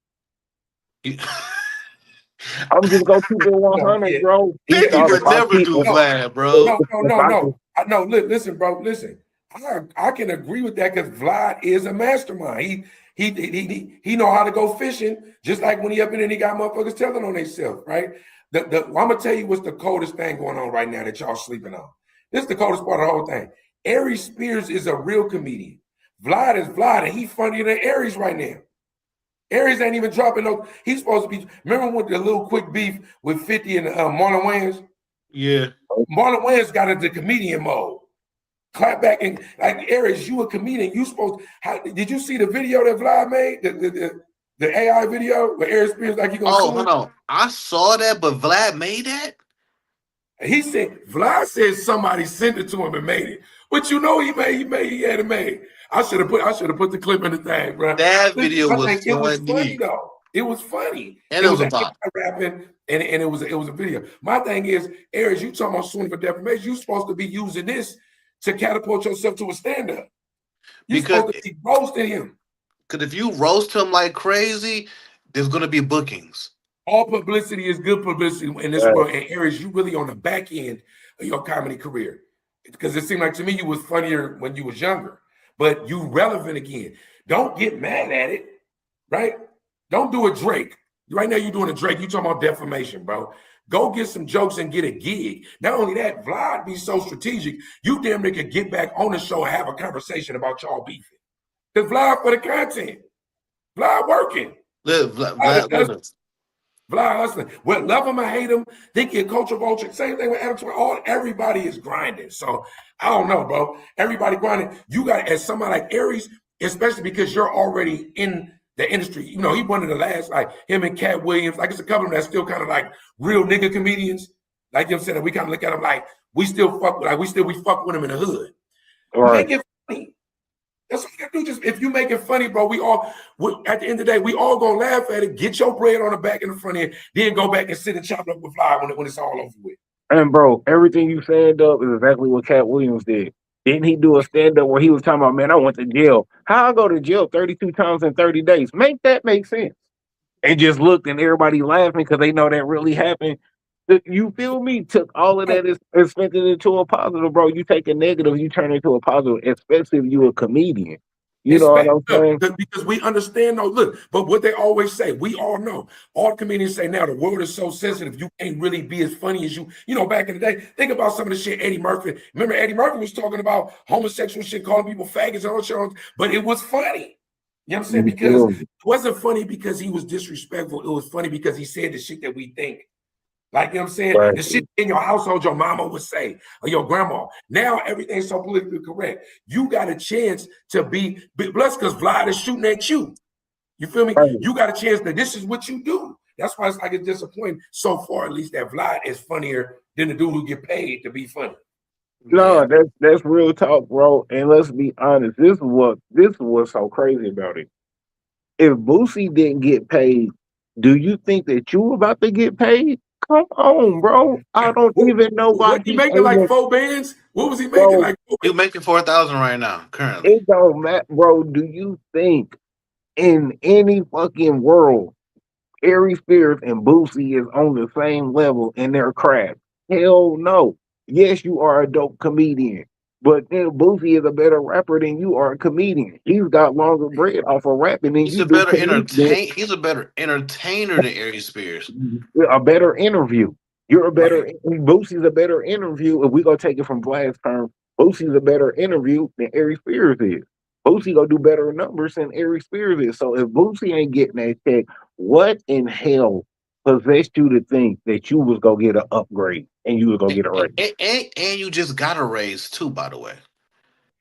I'm just gonna keep it No, 100, yeah. bro. He 50 thought if would I never keep do No, Vlad, bro. if I could. no. Listen, bro. Listen, I can agree with that because Vlad is a mastermind. He know how to go fishing, just like when he up in and he got motherfuckers telling on themselves, right? I'm gonna tell you what's the coldest thing going on right now that y'all sleeping on. This is the coldest part of the whole thing. Aries Spears is a real comedian. Vlad is Vlad, and he's funnier than Aries right now. Aries ain't even dropping no. He's supposed to be. Remember with the little quick beef with 50 and Marlon Wayans? Yeah. Marlon Wayans got into comedian mode. Clap back and like Aries, you a comedian. You supposed. Did you see the video that Vlad made? The AI video where Aries Spears like he gonna Oh, sue hold him? on. I saw that, but Vlad made that. He said Vlad said somebody sent it to him and made it. But he had it made. I should have put the clip in the thing, bro. That Listen, video my was thing, it was funny funny, though. It was funny. and It it was was an about. AI rapping and it was a video. My thing is, Aries, you talking about suing for defamation? You supposed to be using this to catapult yourself to a stand-up. You Because supposed to be roasting him. if you roast him like crazy, there's gonna be bookings. All publicity is good publicity in this Uh, world. And Aries, you really on the back end of your comedy career. Because it seemed like to me you was funnier when you was younger, but you relevant again. Don't get mad at it, right? Don't do a Drake. Right now, you're doing a Drake. You talking about defamation, bro. Go get some jokes and get a gig. Not only that, Vlad be so strategic. You damn near could get back on the show and have a conversation about y'all beefing. Because Vlad for the content. Vlad working. Vlad hustling. Well, love him or hate him, they get culture vulture. Same thing with Adam. Everybody is grinding. So I don't know, bro. Everybody grinding. You got, as somebody like Aries, especially because you're already in the industry. You know, he one of the last, like him and Cat Williams. Like, it's a couple of them that's still kind of like real nigga comedians. Like, you know what I'm saying? We kind of look at them like we still fuck with, like we fuck with them in the hood. Right. Make it funny. That's what you gotta do. Just if you make it funny, bro, at the end of the day, we all gonna laugh at it, get your bread on the back and the front end, then go back and sit and chop it up with Fly when it's all over with. And bro, everything you stand up is exactly what Cat Williams did. Didn't he do a stand-up where he was talking about, man, I went to jail. How I go to jail 32 times in 30 days? Make that make sense. And just looked and everybody laughing because they know that really happened. You feel me? Took all of that and spent it into a positive, bro. You take a negative, you turn it into a positive, especially if you're a comedian. You know what I'm saying? Because we understand, though, look, but what they always say, we all know. All comedians say now, the world is so sensitive, you can't really be as funny as you know, back in the day. Think about some of the shit Eddie Murphy. Remember, Eddie Murphy was talking about homosexual shit, calling people faggots and all shows, but it was funny. You know what I'm saying? Because it wasn't funny because he was disrespectful. It was funny because he said the shit that we think. Like, you know what I'm saying? Right. The shit in your household, your mama would say, or your grandma. Now everything's so politically correct. You got a chance to be blessed because Vlad is shooting at you. You feel me? Right. You got a chance that this is what you do. That's why it's like it's disappointing so far, at least, that Vlad is funnier than the dude who get paid to be funny. No, that's real talk, bro. And let's be honest, this is what's so crazy about it. If Boosie didn't get paid, do you think that you about to get paid? Come on, bro. I don't even know why he's making like 4 bands. What was he making? Bro, like he's making 4,000 right now, currently. It don't matter, bro. Do you think in any fucking world, Ari Spears and Boosie is on the same level in their craft? Hell no. Yes, you are a dope comedian, but then Boosie is a better rapper than you are a comedian. He's got longer bread off of rapping than he's you a do. Better he's a better entertainer than Ari Spears. A better interview. You're a better Boosie's a better interview. If we go take it from Vlad's term, Boosie's a better interview than Ari Spears is. Boosie gonna do better numbers than Ari Spears is. So if Boosie ain't getting that check, what in hell possessed you to think that you was gonna get an upgrade and you was gonna get a raise? And you just got a raise too, by the way.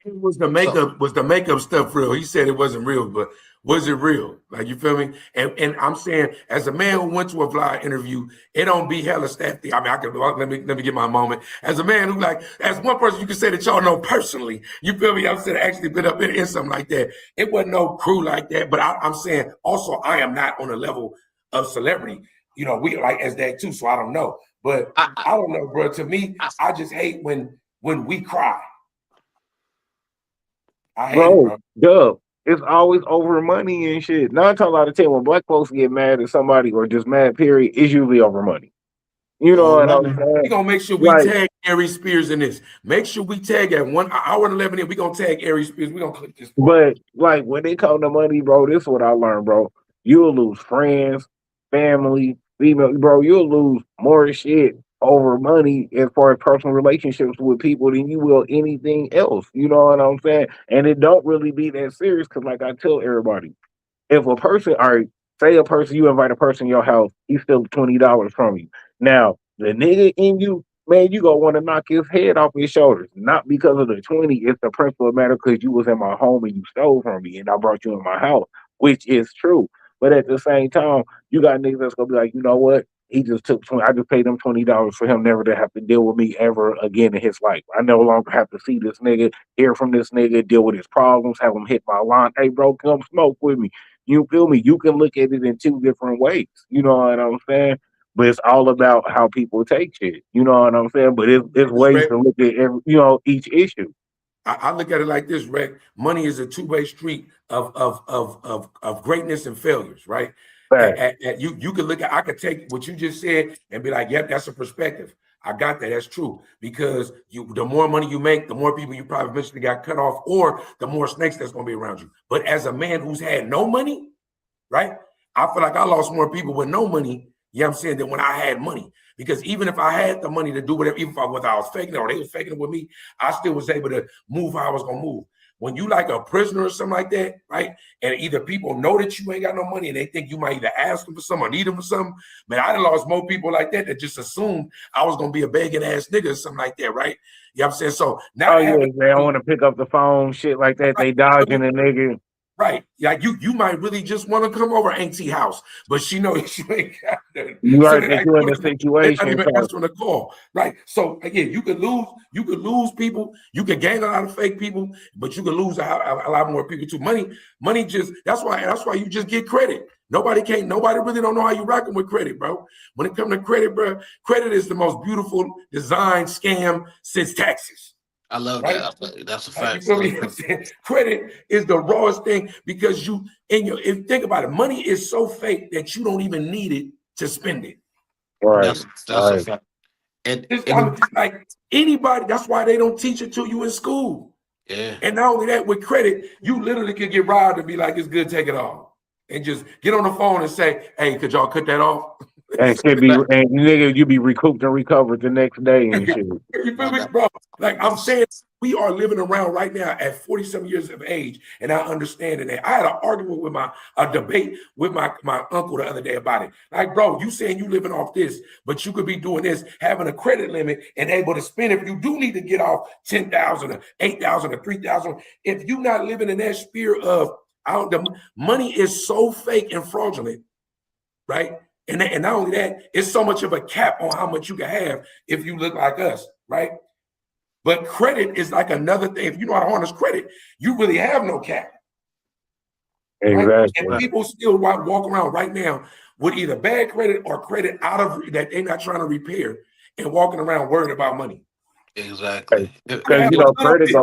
Was the makeup stuff real? He said it wasn't real, but was it real? Like, you feel me? And I'm saying, as a man who went to a Vlad interview, it don't be hella staffy. I mean, I could let me get my moment. As a man who, like, as one person you can say that y'all know personally, you feel me? I'm saying actually been up in something like that. It wasn't no crew like that, but I'm saying also I am not on a level of celebrity. You know, we like as that too, so I don't know. But I don't know, bro. To me, I just hate when we cry. Bro, it's always over money and shit. 9 times out of 10, when black folks get mad at somebody or just mad, period, it's usually over money. You know what I'm saying? We're gonna make sure we tag Ari Spears in this. Make sure we tag at 1 hour and 11 in. We're gonna tag Ari Spears. We're gonna click this part. But like when they come to money, bro, this is what I learned, bro. You'll lose friends, family, female, bro. You'll lose more shit over money as far as personal relationships with people than you will anything else. You know what I'm saying? And it don't really be that serious because, like I tell everybody, if a person, all right, say a person, you invite a person in your house, he steals $20 from you. Now, the nigga in you, man, you gonna want to knock his head off his shoulders. Not because of the 20, it's the principle matter because you was in my home and you stole from me and I brought you in my house, which is true. But at the same time, you got niggas that's gonna be like, you know what? He just took 20. I just paid him $20 for him never to have to deal with me ever again in his life. I no longer have to see this nigga, hear from this nigga, deal with his problems, have him hit my line. Hey, bro, come smoke with me. You feel me? You can look at it in 2 different ways. You know what I'm saying? But it's all about how people take shit. You know what I'm saying? But it's ways to look at every, each issue. I look at it like this, Reck. Money is a 2-way street of greatness and failures, right? You can look at, I could take what you just said and be like, yep, that's a perspective. I got that. That's true. Because the more money you make, the more people you probably eventually got cut off, or the more snakes that's going to be around you. But as a man who's had no money, right? I feel like I lost more people with no money, you know what I'm saying, than when I had money. Because even if I had the money to do whatever, even if whether I was faking it or they was faking it with me, I still was able to move how I was gonna move. When you like a prisoner or something like that, right? And either people know that you ain't got no money and they think you might either ask them for something or need them for something. Man, I done lost more people like that just assumed I was gonna be a begging ass nigga or something like that, right? You know what I'm saying? So Oh not yeah, having they don't want to pick up the phone, shit like that. They dodging a nigga. right. Like you might really just want to come over Auntie house, but she know you ain't got nothing. You So heard that you in the they not situation. even So answering the call. Right. So again, you could lose people, you could gain a lot of fake people, but you could lose a lot more people too. Money just that's why you just get credit. Nobody really don't know how you rocking with credit, bro. When it comes to credit, bro, credit is the most beautiful design scam since taxes. I love Right? that. That's a Like you fact. feel me? Credit is the rawest thing because if think about it, money is so fake that you don't even need it to spend it. right, That's a right, fact. And I mean, like anybody, that's why they don't teach it to you in school. yeah, And not only that, with credit, you literally could get robbed and be like, it's good, take it off. And just get on the phone and say, hey, could y'all cut that off? and should be and nigga, you be recouped and recovered the next day and shit. You feel no me, doubt. bro? Like I'm saying, we are living around right now at 47 years of age, and I understand that. I had an argument with a debate with my uncle the other day about it. Like, bro, you saying you living off this, but you could be doing this, having a credit limit, and able to spend if you do need to get off 10,000 or 8,000 or 3,000. If you're not living in that sphere of the money is so fake and fraudulent, right? And not only that, it's so much of a cap on how much you can have if you look like us, right? But credit is like another thing. If you know how to harness credit, you really have no cap, right? And Exactly. people still walk around right now with either bad credit or credit out of that they're not trying to repair and walking around worried about money. Exactly. I Because have you a know, little bit.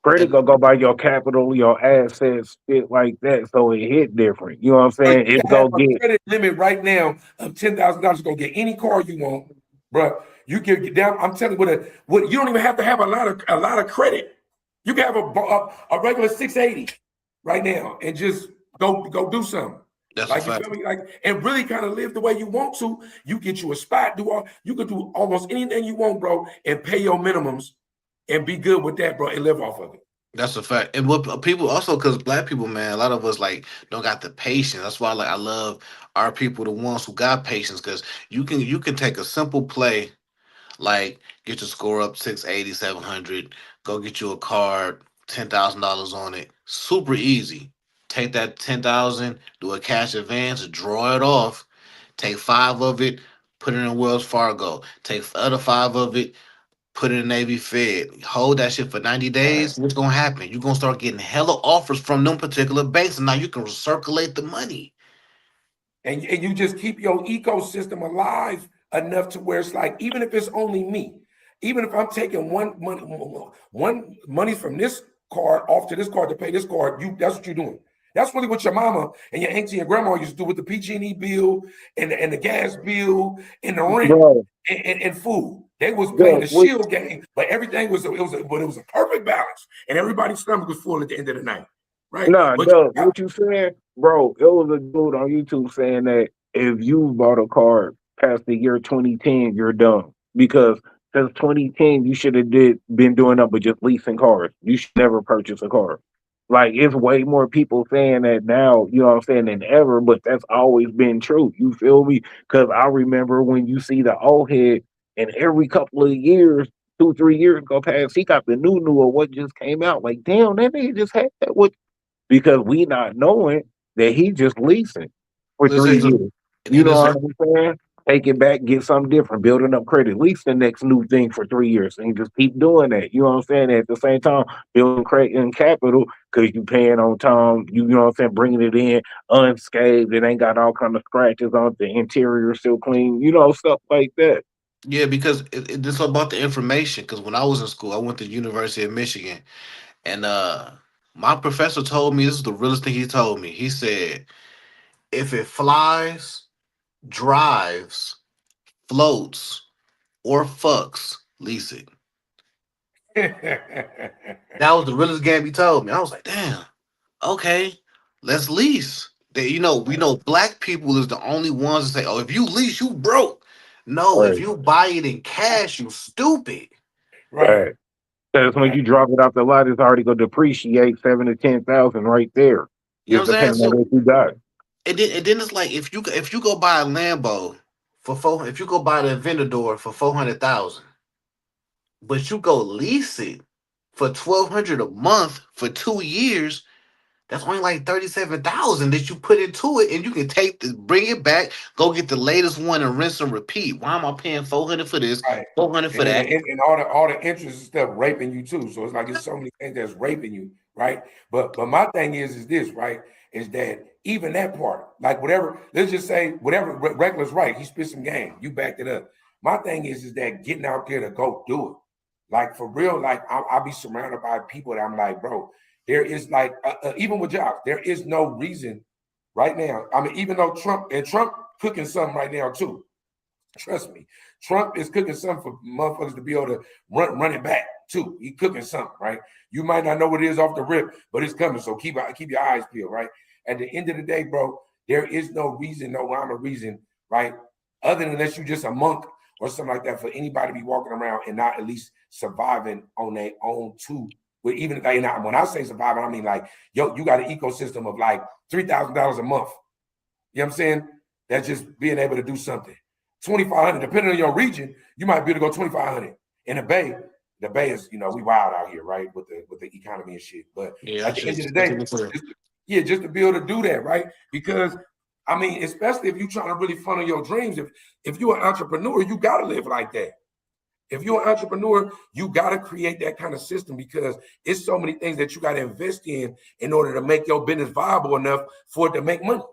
credit And go by your capital, your assets, shit like that. So it hit different. You know what I'm Bro, saying? you It can have go a get credit limit right now of $10,000 to go get any car you want, bro. You can get down. I'm telling you, you don't even have to have a lot of credit. You can have a regular 680 right now and just go do something. that's a Like you fact. feel me? Like and really kind of live the way you want to. You get you a spot, you could do almost anything you want, bro, and pay your minimums and be good with that, bro, and live off of it. That's a fact. And what people also, because black people, man, a lot of us like don't got the patience. That's why like I love our people, the ones who got patience, because you can take a simple play like get your score up 680, 700, go get you a card, $10,000 on it. Super easy. Take that 10,000, do a cash advance, draw it off, take five of it, put it in Wells Fargo. Take the other five of it, put it in Navy Fed. Hold that shit for 90 days. What's gonna happen? You're gonna start getting hella offers from them particular banks, and now you can recirculate the money. And you just keep your ecosystem alive enough to where it's like, even if it's only me, even if I'm taking one money from this card off to this card to pay this card, that's what you're doing. That's really what your mama and your auntie and grandma used to do with the PG&E bill and the gas bill and the rent bro, and food. They was playing bro, the shield game, but everything was it was a perfect balance, and everybody's stomach was full at the end of the night, right? nah, But Doug, what you saying, bro? It was a dude on YouTube saying that if you bought a car past the year 2010, you're dumb because since 2010 you should have did been doing up with just leasing cars. You should never purchase a car. Like it's way more people saying that now, you know what I'm saying, than ever, but that's always been true. You feel me? Because I remember when you see the old head, and every couple of years, 2, 3 years go past, he got the new of what just came out. Like, damn, that nigga just had that. What because we not knowing that he just leasing for Let's three say so, years. You and know this what I'm saying? Take it back, get something different, building up credit, lease the next new thing for 3 years, and just keep doing that. You know what I'm saying? At the same time, building credit and capital because you paying on time. You know what I'm saying? Bringing it in unscathed. It ain't got all kind of scratches on it. The interior still clean. You know stuff like that. yeah, because it's about the information. Because when I was in school, I went to the University of Michigan, and my professor told me this is the realest thing he told me. He said, if it flies, drives, floats, or fucks, lease it. That was the realest game he told me. I was like, damn, okay, let's lease. We know black people is the only ones that say, "Oh, if you lease, you broke." No, if Right. you buy it in cash, you stupid. Right. Right. Because when Right. you drop it off the lot, it's already gonna depreciate 7 to 10,000 right there. You know Just what I'm saying? depending on So what you got. and then it's like if you go buy a Lambo for four, if you go buy the Aventador for 400,000, but you go lease it for 1,200 a month for 2 years, that's only like 37,000 that you put into it, and you can bring it back, go get the latest one, and rinse and repeat. Why am I paying 400 for this, Right. 400 for And then that? and all the interest and stuff raping you too. So it's like it's so many things that's raping you, right? But my thing is this, right? Is that even that part, like whatever, let's just say whatever Reckless right, he spit some game, you backed it up. My thing is that getting out there to go do it. Like for real, like I'll be surrounded by people that I'm like, bro, there is like even with jobs, there is no reason right now. I mean, even though Trump cooking something right now too. Trust me, Trump is cooking something for motherfuckers to be able to run it back too. He cooking something, right? You might not know what it is off the rip, but it's coming. So keep your eyes peeled, right? At the end of the day, bro, there is no reason, no rhyme or reason, right? Other than unless you just a monk or something like that, for anybody to be walking around and not at least surviving on their own too. But even if they not, when I say surviving, I mean like, yo, you got an ecosystem of like $3,000 a month. You know what I'm saying? That's just being able to do something. 2,500, depending on your region, you might be able to go 2,500. In the Bay is, we wild out here, right? With the economy and shit. But Yeah, at that's the end of the just day, just to be able to do that, right? Because I mean, especially if you're trying to really funnel your dreams, if you're an entrepreneur, you gotta live like that. If you're an entrepreneur, you gotta create that kind of system because it's so many things that you gotta invest in order to make your business viable enough for it to make money.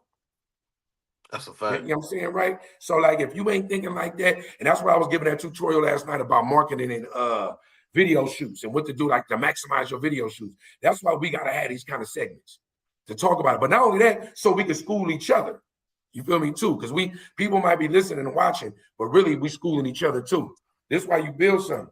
that's a You fact. know what I'm saying, right? So, like, if you ain't thinking like that, and that's why I was giving that tutorial last night about marketing and video shoots and what to do, like to maximize your video shoots. That's why we gotta have these kind of segments to talk about it. But not only that, so we can school each other. You feel me too? Because people might be listening and watching, but really we schooling each other too. This is why you build something.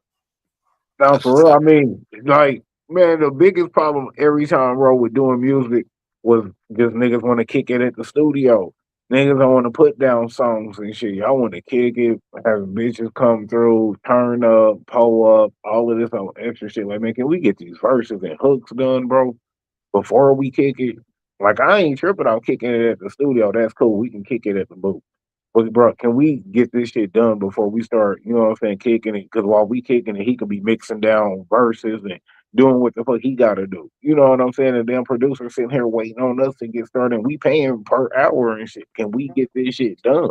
Now, That's a for real, I fact. mean, like, man, the biggest problem every time, bro, with doing music was just niggas want to kick it at the studio. Niggas don't want to put down songs and shit. Y'all want to kick it, have bitches come through, turn up, pull up, all of this extra shit. Like, man, can we get these verses and hooks done, bro, before we kick it? Like, I ain't tripping on kicking it at the studio. That's cool. We can kick it at the booth. But bro, can we get this shit done before we start, you know what I'm saying, kicking it? Because while we kicking it, he could be mixing down verses and doing what the fuck he gotta do. You know what I'm saying? And then producer sitting here waiting on us to get started. And we paying per hour and shit. Can we get this shit done?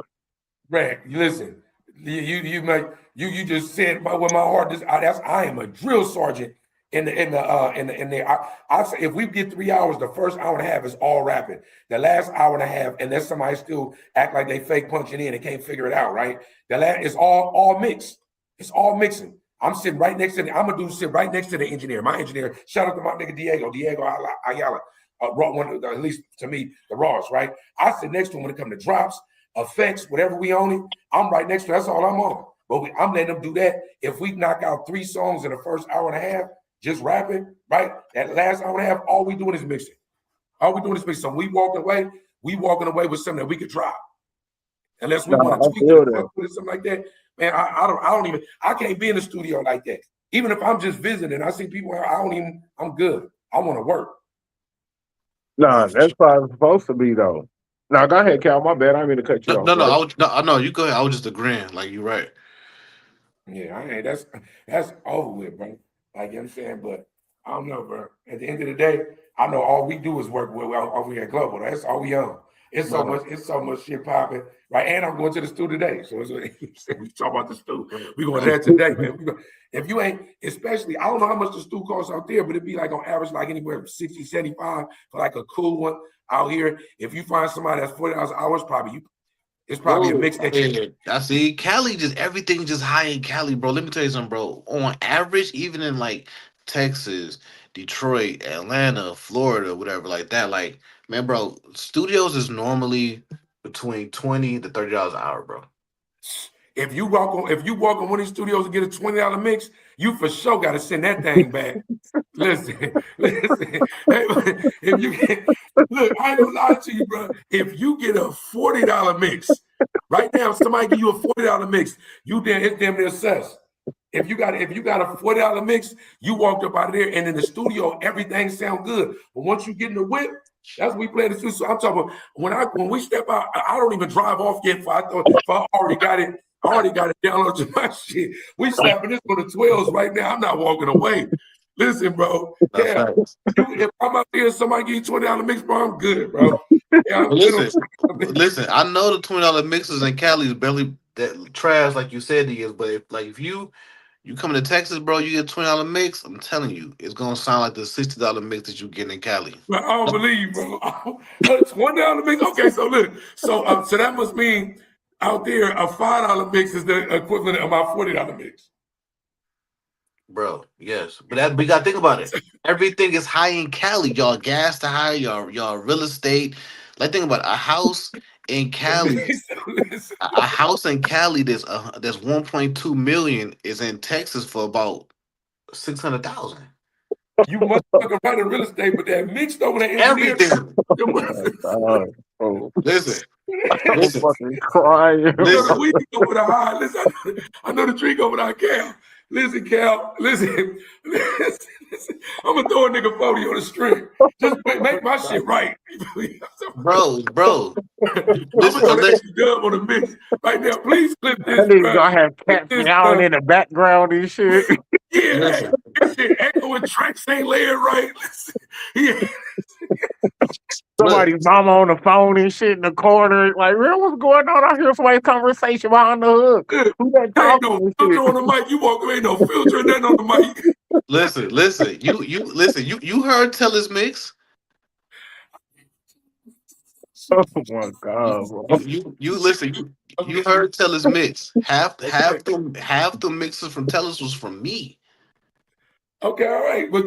Reck, you listen. You just said what my heart is. I am a drill sergeant in the I say if we get 3 hours, the first hour and a half is all rapping. The last hour and a half, unless somebody still act like they fake punching in and can't figure it out, right? The last is all mixed. It's all mixing. I'm sitting right next to I'm gonna sit right next to the engineer. My engineer, shout out to my nigga Diego Ayala. One at least to me, the Ross, right? I sit next to him when it comes to drops, effects, whatever we own it. I'm right next to that's all I'm on. But I'm letting them do that. If we knock out 3 songs in the first hour and a half, just rapping, right? That last hour and a half, all we doing is mixing. All we doing is mixing. So we walking away with something that we could drop. Unless we No, want to I tweak it feel or that. fuck with it, something like that. Man, I can't be in the studio like that. Even if I'm just visiting, I see people, I'm good. I want to work. Nah, Nah, for that's sure. how it's supposed to be though. Now go ahead, Cal. My bad. I didn't mean to cut No, you off, no, no. bro. No, you go ahead. I was just agreeing. Like you're right. Yeah, that's over with, bro. Like you know what I'm saying, but I don't know, bro. At the end of the day, I know all we do is work with over here at Global. That's all we own. Right. It's so much shit popping, right? And I'm going to the stew today. So we talk about the stew. We going there today, man. If you ain't, especially, I don't know how much the stew costs out there, but it'd be like on average, like anywhere from 60, 75 for like a cool one out here. If you find somebody that's $40 an hour, it's probably a Oh, mix that you yeah. I see. Cali just everything just high in Cali, bro. Let me tell you something, bro. On average, even in like Texas, Detroit, Atlanta, Florida, whatever, like that. Like, man, bro, studios is normally between $20 to $30 an hour, bro. If you walk on one of these studios and get a $20 mix, you for sure got to send that thing back. Listen. Hey, if you get, look, I ain't gonna lie to you, bro. If you get a $40 mix right now, somebody give you a $40 mix, it's damn near sus. If you got a $40 mix, you walked up out of there, and in the studio, everything sound good. But once you get in the whip, that's when we play the studio. So I'm talking about when we step out, I don't even drive off yet. I already got it. I already got it downloaded to my shit. We slapping this on the 12s right now. I'm not walking away. Listen, bro. Yeah, if I'm out there and somebody give you $20 mix, bro, I'm good, bro. Yeah, listen. I know the $20 mixes in Cali is barely that trash like you said he is, but if you come to Texas, bro, you get $20 mix. I'm telling you, it's gonna sound like the $60 mix that you get in Cali. But I don't believe, bro. $20 mix. Okay, so look, so that must mean out there a $5 mix is the equivalent of my $40 mix. Bro, yes, but we gotta think about it. Everything is high in Cali, y'all. Gas to high, y'all real estate. Like think about it. A house in Cali. A house in Cali that's 1.2 million is in Texas for about 600,000. You must fucking run in real estate, but that mixed over the engineer. Everything. Listen. I'm fucking crying. Listen, we go with a high. Listen, I know the drink over there, Cal. Listen, Cal. Listen. I'm gonna throw a nigga 40 on the string. Just make my shit right, bro. I'm gonna let you dub on the mix right now. Please clip this. That nigga gonna have cats meowing in the background and shit. Yeah, this shit echoing tracks ain't layered right. Listen, yeah. Somebody's mama on the phone and shit in the corner. Like, real, what's going on? I hear somebody's conversation behind the hook. Who that talking? Ain't no filter on the mic. You walk away, ain't no filter, nothing on the mic. Listen. You heard Teller's mix. Oh my god, bro. You listen. You heard Teller's mix. Half the mixes from Teller's was from me. Okay, all right, but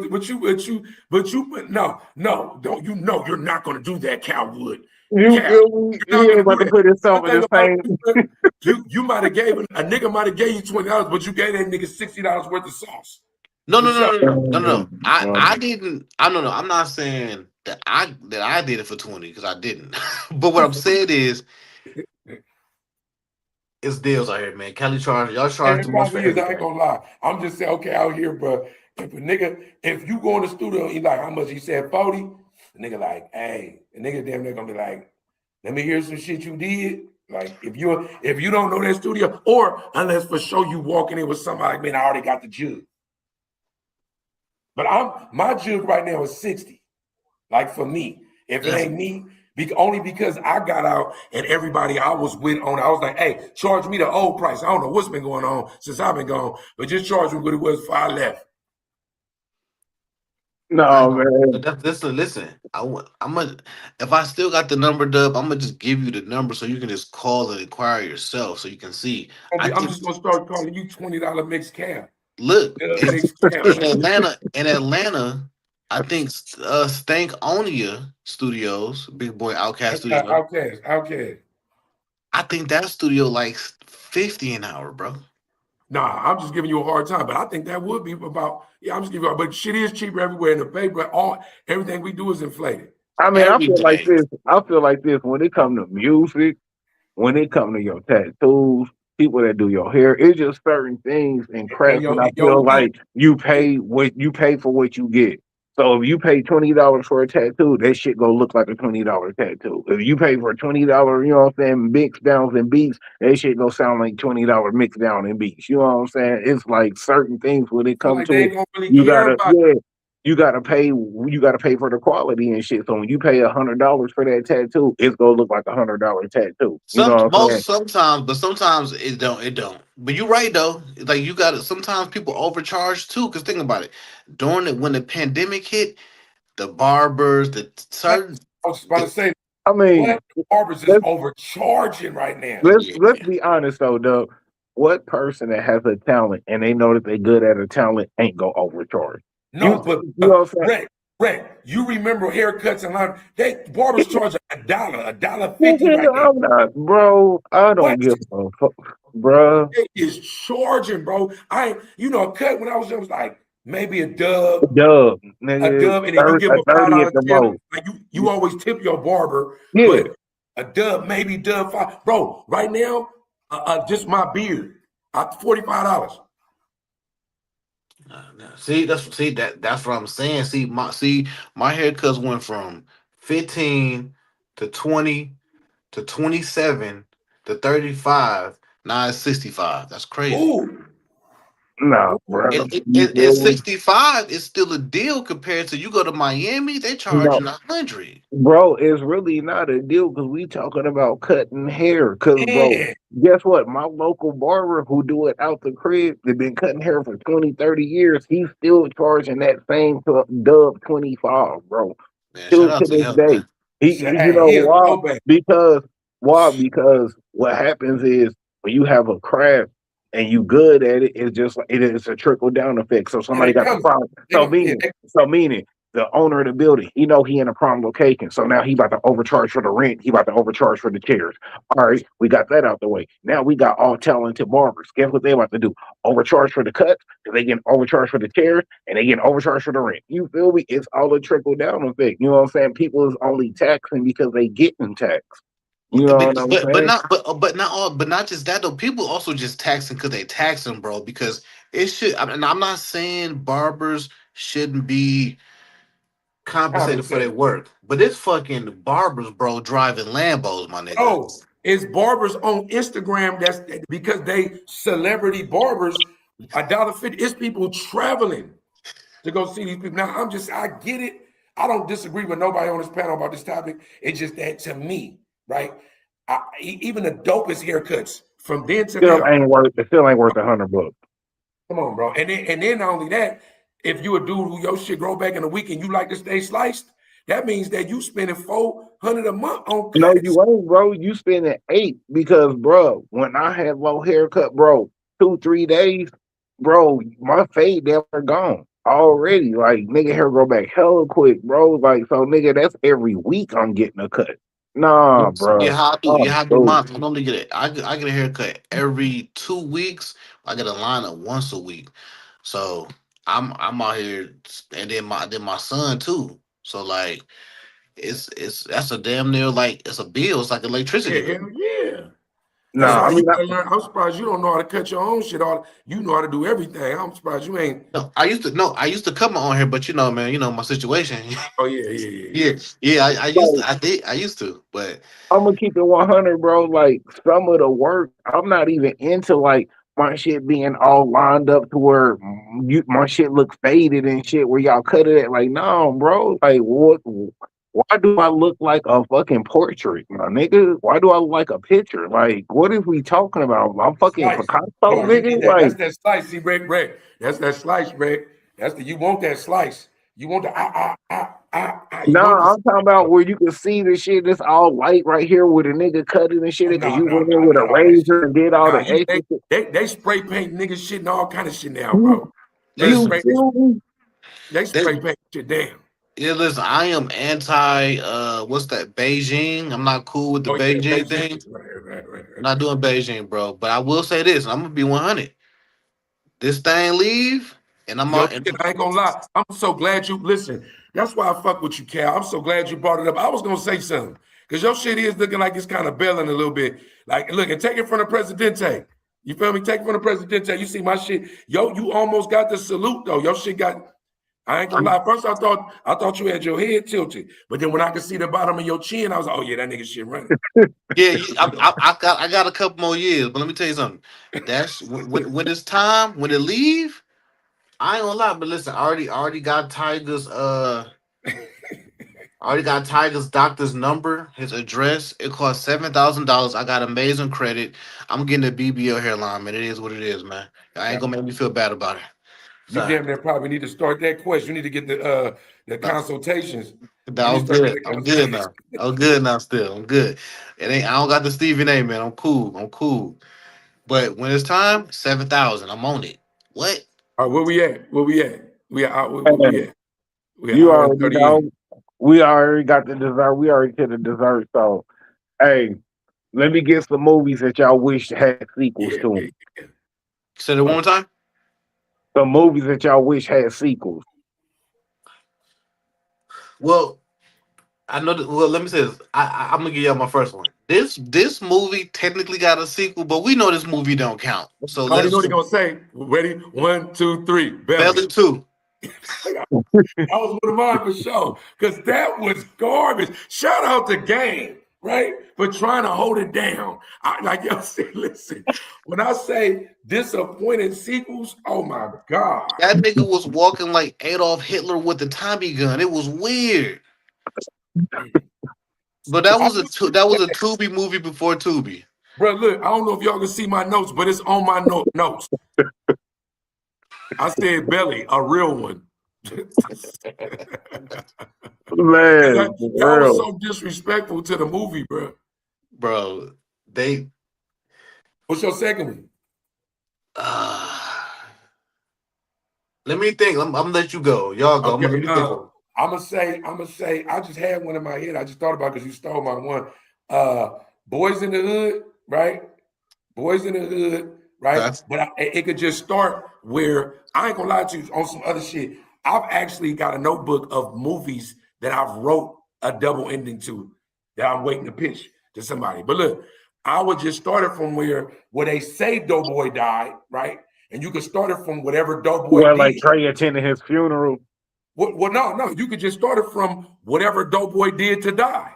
no, don't you know you're not gonna do that, Calwood. You ain't about to put yourself in the same. You might have gave a nigga might have gave you $20, but you gave that nigga $60 worth of sauce. No. I didn't. I don't know. I'm not saying that I did it for 20 because I didn't. But what I'm saying is, it's deals out here, man. Cali charge y'all charge too much for everything. I ain't gonna lie. I'm just saying, okay, out here, bro. If you go in the studio and you like how much he said 40, the nigga like, hey, the nigga damn near gonna be like, let me hear some shit you did. Like if you don't know that studio, or unless for sure you walking in with somebody like, man, I already got the jug. But my jug right now is 60. Like for me, if it ain't me, only because I got out and everybody I was with I was like, hey, charge me the old price. I don't know what's been going on since I've been gone, but just charge me what it was before I left. No, man. Listen. If I still got the number, Dub, I'm gonna just give you the number so you can just call and inquire yourself, so you can see. I'm just gonna start calling you $20 mixed cam. Look, in Atlanta, I think Stankonia Studios, Big Boy Outcast Studio. Outcast. I think that studio like $50 an hour, bro. Nah, I'm just giving you a hard time, but I think that would be about. Yeah, I'm just giving you. But shit is cheaper everywhere in the paper. Everything we do is inflated. I mean, I feel like this. When it comes to music, when it comes to your tattoos, people that do your hair, it's just certain things in craft. And I feel like you pay for what you get. So if you pay $20 for a tattoo, that shit gonna look like a $20 tattoo. If you pay for $20, you know what I'm saying, mix downs and beats, that shit gonna sound like $20 mix down and beats. You know what I'm saying? It's like certain things when it comes to it, you gotta pay for the quality and shit. So when you pay $100 for that tattoo, it's gonna look like $100 tattoo. Sometimes it don't. But you're right though. Like you gotta sometimes people overcharge too. Because think about it. When the pandemic hit, the barbers, the certain I was about to say, I mean, barbers is overcharging right now. Let's be honest though, Doug. What person that has a talent and they know that they're good at a talent ain't gonna overcharge? No, but you know what I'm saying? Reck, you remember haircuts and line? They barbers charge $1.50 right now. Nigga, I'm not, bro. I What? don't give a fuck, bro. It is charging, bro. A cut when I was young was like maybe Dub, a nigga, dub, and then you give them a a five 30 at dollar the tip. most. Like you always tip your barber, Yeah, but a dub, maybe dub five. Bro, right now, just my beard, $45. That's what I'm saying. My haircuts went from 15 to 20 to 27 to 35. Now it's 65. That's crazy. Ooh, nah, ooh. bro. You And feel me? 65 is still a deal compared to you go to Miami, they No, charging 100. bro, it's really not a deal because we talking about cutting hair. Cause, bro, Man, guess what? My local barber who do it out the crib, they've been cutting hair for 20, 30 years. He's still charging that same dub 25, bro. Man, shout Still out to to this him, day. man. You hey, know he a why? throwback. Because why? Because what happens is when you have a craft and you good at it, it's just like it is a trickle down effect. So Oh, somebody they got the coming. problem. So meaning the owner of the building, he know he in a prime location. So now he about to overcharge for the rent. He about to overcharge for the chairs. All right, we got that out the way. Now we got all talented barbers. Guess what they about to do? Overcharge for the cuts, because they getting overcharged for the chairs and they getting overcharged for the rent. You feel me? It's all a trickle down effect. You know what I'm saying? People is only taxing because they getting taxed. You know what I'm saying? But not just that though. People also just taxing because they taxing, bro. Because it should. And I'm not saying barbers shouldn't be compensated for their Compensate. work, but it's fucking barbers, bro, driving Lambos, my nigga. Bro, it's barbers on Instagram that's because they celebrity barbers, $1.50. It's people traveling to go see these people. Now, I get it. I don't disagree with nobody on this panel about this topic. It's just that to me, right? Even the dopest haircuts from then to now. It still ain't worth $100. Come on, bro. And then not only that, if you a dude who your shit grow back in a week and you like to stay sliced, that means that you spending $400 a month on No, cuts. you ain't, bro. You spending 8 because, bro, when I had low haircut, bro, 2, 3 days, bro, my fade never gone already. Like nigga, hair grow back hella quick, bro. Like so, nigga, that's every week I'm getting a cut. Nah, Yeah, bro. how I do? Oh, Yeah, how I do dude. mine? I normally get it. I get a haircut every 2 weeks. I get a lineup once a week. So I'm out here, and then my son too. So like it's that's a damn near like it's a bill. It's like Yeah, electricity. hell yeah. That's Nah, why I you mean, gotta learn. I'm surprised you don't know how to cut your own shit. All you know how to do everything. I'm surprised you ain't. No, I used to come on here, but man, my situation. Oh yeah, yeah, yeah, yeah. Yeah, yeah, like, I used to, but I'm gonna keep it 100, bro. Like some of the work, I'm not even into like my shit being all lined up to where my shit look faded and shit. Where y'all cut it at? Like, no, bro. Like, what? Why do I look like a fucking portrait, my nigga? Why do I look like a picture? Like, what is we talking about? I'm fucking Slice. Picasso, Hold on, you nigga. need that. Like, That's that slice. See, Rick. That's that slice, Rick. You want that slice. You want the You want nah, the I'm talking about where you can see the shit that's all light right here where the nigga cut it and shit because no, you no, went in no, with a not all that shit. razor and did all Nah, the extra shit. they spray paint nigga shit and all kind of shit now, You, bro. They you listen, spray feel me? they this, spray paint shit down. yeah, listen. I am anti. What's that? Beijing. I'm not cool with the Oh yeah, Beijing Beijing. thing. I'm Right. not doing Beijing, bro. But I will say this. I'm gonna be 100. This thing leave, and I'm Yo, out. And shit, I ain't gonna lie. I'm so glad you listen. That's why I fuck with you, Cal. I'm so glad you brought it up. I was gonna say something because your shit is looking like it's kind of belling a little bit. Like, look, and take it from the Presidente. You feel me? Take it from the Presidente. You see my shit. Yo, you almost got the salute though. Your shit got. I ain't gonna lie. First, I thought you had your head tilted, but then when I could see the bottom of your chin, I was like, oh yeah, that nigga shit running. yeah, I got a couple more years. But let me tell you something. That's when it's time when it leave. I ain't gonna lie, but listen, I already got Tiger's doctor's number, his address. It costs $7,000. I got amazing credit. I'm getting a BBL hairline, man. It is what it is, man. I ain't gonna make me feel bad about it. You So damn near probably need to start that quest. You need to get the no, consultations. You no, need to I'm start good. getting the I'm good consultations. now. I'm good now. Still, I'm good. It ain't. I don't got the Stephen A. Man. I'm cool. I'm cool. But when it's time, 7,000. I'm on it. What? All right, where we at? Where we at? Where we Man, at? We're an You hour and already 30 in. know. We already got the dessert. We already did the dessert. So, hey, let me get some movies that y'all wish had sequels Yeah, to yeah, them. yeah. Said it one more time. Some movies that y'all wish had sequels. Well, I know that. Well, let me say this. I'm gonna give y'all my first one. This movie technically got a sequel, but we know this movie don't count. So I already know let's what they're gonna say. Ready? One, two, three. Belly. Belly 2. That was one of mine for sure. Because that was garbage. Shout out to Game, right? For trying to hold it down. Like y'all say, listen, when I say disappointing sequels, oh my God. That nigga was walking like Adolf Hitler with the Tommy gun. It was weird. But that I, was that was a Tubi movie before Tubi. bro, look, I don't know if y'all can see my notes, but it's on my notes. I said Belly, a real one. Because Man, that for was real. so disrespectful to the movie, bro. Bro, they What's your second one? uh, let me think. I'm gonna let you go. Y'all go. Okay, Let me think. I'm gonna say, I just had one in my head. I just thought about because you stole my one. Uh, Boys in the Hood, right? Boys in the Hood, right? Okay. But it could just start where I ain't gonna lie to you on some other shit. I've actually got a notebook of movies that I've wrote a double ending to that I'm waiting to pitch to somebody. But look, I would just start it from where they say Doughboy died, right? And you could start it from whatever Doughboy Well, like did. Trey attending his funeral. Well, no. You could just start it from whatever Doughboy did to die.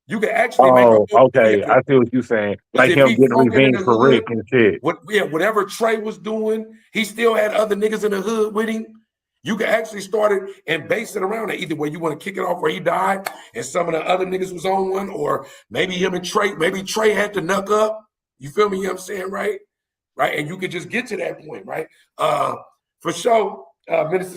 You could actually make a Oh, whole movie okay. out of I it. see what you're saying. Because Like if him he getting funking in revenge the for hood, Rick and shit. whatever Trey was doing, he still had other niggas in the hood with him. You could actually start it and base it around it. Either way, you want to kick it off where he died and some of the other niggas was on one, or maybe him and Trey, maybe Trey had to knuck up. You feel me? You know what I'm saying, right? Right. And you could just get to that point, right? For sure, Menace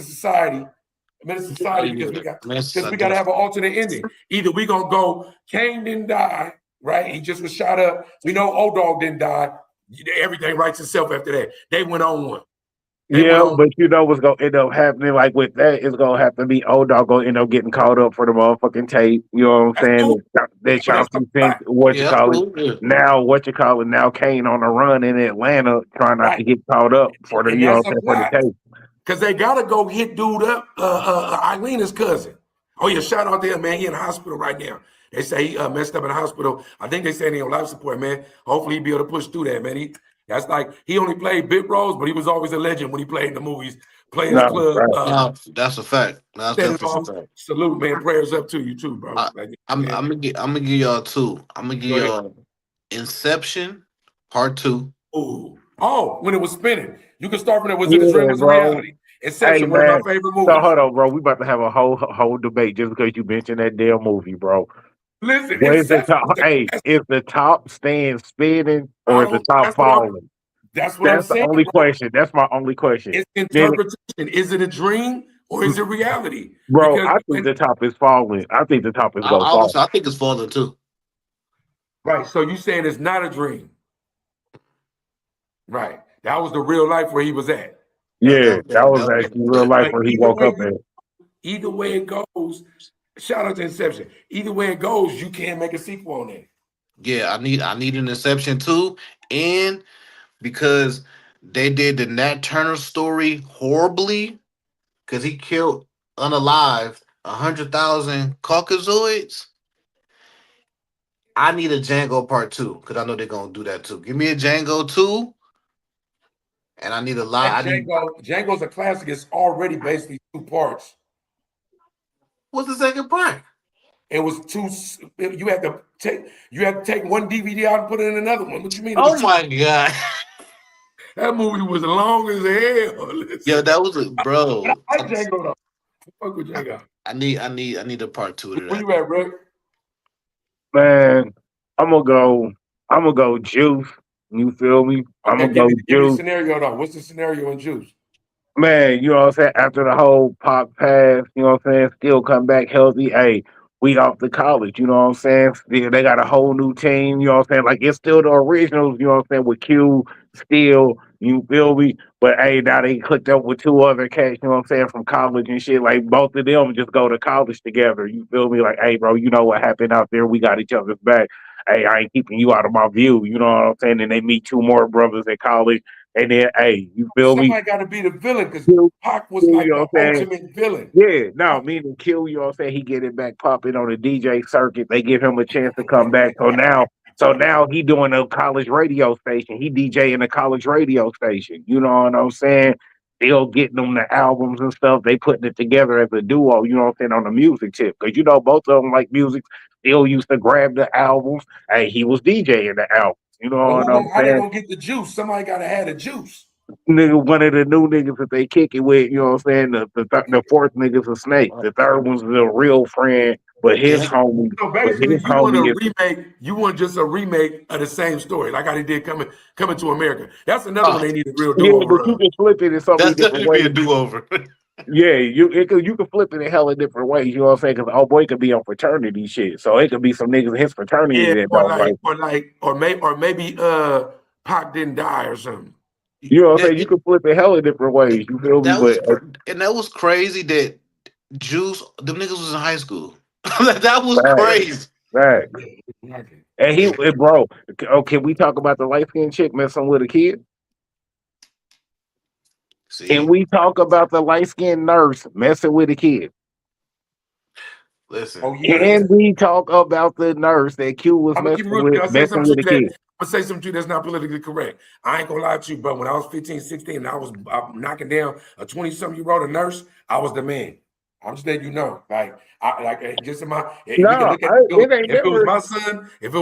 Oh Society, yeah, because I we gotta did. have an alternate ending. Either we gonna go, Kane didn't die, right? He just was shot up. We know Old Dog didn't die. Everything writes itself after that. They went on one. They went Yeah, on. but you know what's gonna end up happening? Like with that, it's gonna have to be old dog gonna end up getting caught up for the motherfucking tape. You know what That's I'm cool. saying? That But that's the Chauncey think fact, what you Yeah, that's call it. cool. Yeah. Now what you call it? Now Kane on the run in Atlanta, trying not right? to get caught up for the And you know that's what a I'm saying for the fact. tape. Because they gotta go hit dude up, Eileen's cousin. Oh yeah, shout out there, man. He in the hospital right now. They say he messed up in the hospital. I think they say he on life support, man. Hopefully he be able to push through that, man. That's like he only played bit roles, but he was always a legend when he played in the movies. Players No, Club, right. No, that's a fact. That's set it definitely off. a fact. Salute, man. Prayers up to you too, bro. I, Like, I'm man, gonna give y'all two. I'm gonna give go ahead. y'all Inception Part 2. Ooh. Oh, when it was spinning. You can start from there. Was it a dream? Yeah, Was it bro. reality? Hey Inception, one of my man. favorite So movies. hold on, bro. We about to have a whole debate just because you mentioned that damn movie, bro. Listen, What is the Inception top? was the Hey, is the top stand spinning or I is the don't top that's what I'm falling? that's what I'm That's the saying, only bro. question. That's my only question. It's Then, interpretation. Is it a dream or is it reality? bro, Because I think the top is falling. I think the top is gonna fall. I think it's falling too. right, so you saying it's not a dream. Right. That was the real life where he was at. Yeah, that was That actually real life But where he woke up at. either way it goes, shout out to Inception. Either way it goes, you can't make a sequel on that. yeah, I need an Inception too, and because they did the Nat Turner story horribly, because he killed unalived 100,000 Caucasoids. I need a Django Part 2 because I know they're gonna do that too. Give me a Django 2, and I need a lot. That I need Django's a classic. It's already basically two parts. what's the second part? It was two. You had to take one DVD out and put it in another one. What you mean? It was Oh two. my god. That movie was long as hell. Yo, Listen, that was a but bro. I like Django though. Fuck with Django. I need a part 2 to Where that. you at, Rick? Man, I'm gonna go. I'm gonna go Juice. You feel me? I'm Okay, gonna go give me the Juice. scenario though. What's the scenario in Juice? Man, you know what I'm saying? After the whole pop pass, you know what I'm saying? Still come back healthy. Hey, we off to college, you know what I'm saying? They got a whole new team, you know what I'm saying? Like it's still the originals, you know what I'm saying, with Q, Steel, You feel me? But hey, now they clicked up with two other cats, you know what I'm saying, from college and shit. Like both of them just go to college together. You feel me? Like, hey, bro, you know what happened out there? We got each other's back. Hey, I ain't keeping you out of my view. You know what I'm saying? And they meet two more brothers at college. And then, hey, you feel me? Somebody got to be the villain because You Pac was like know the what I'm saying? ultimate villain. Yeah, no, meaning kill, you know what I'm saying? He get it back popping on the DJ circuit. They give him a chance to come back. So now he doing a college radio station. He DJing a college radio station. You know what I'm saying? Still getting them the albums and stuff. They putting it together as a duo, you know what I'm saying, on the music tip. Because, both of them like music, still used to grab the albums. Hey, he was DJing the albums. You know But what I'm how they saying? gonna get the juice? Somebody gotta have the juice. Nigga, one of the new niggas that they kick it with, you know what I'm saying? The fourth nigga's a snake. The third one's a real friend, but his Yeah. homie, So but basically, his you want a homie is remake. You want just a remake of the same story, like how they did coming to America. That's another one Oh, they need a real yeah, do over but you of. can flip it in so many that's different definitely be a ways. do over. Yeah, you can flip it in hella different ways. You know what I'm saying? Because oh boy could be on fraternity shit, so it could be some niggas in his fraternity Yeah, that don't like. or maybe Pac didn't die or something. You know what I'm Yeah, saying? You can flip it hella different ways. You feel me? that was But and that was crazy that Juice, them niggas was in high school. That was right, crazy. right. Yeah, exactly. And bro, oh, can we talk about the light skinned chick messing with a kid? Can See, we talk about the light skinned nurse messing with a kid? listen, Oh yeah. Can we talk about the nurse that Q was I'm gonna keep messing it real. with, Can I say messing something with to a you that kid? I'm gonna say something to you that's not politically correct. I ain't gonna lie to you, but when I was 15, 16, and I was knocking down a 20-something year old a nurse, I was the man. I'm just letting you know. Just in my we can No, look at it ain't if it was never.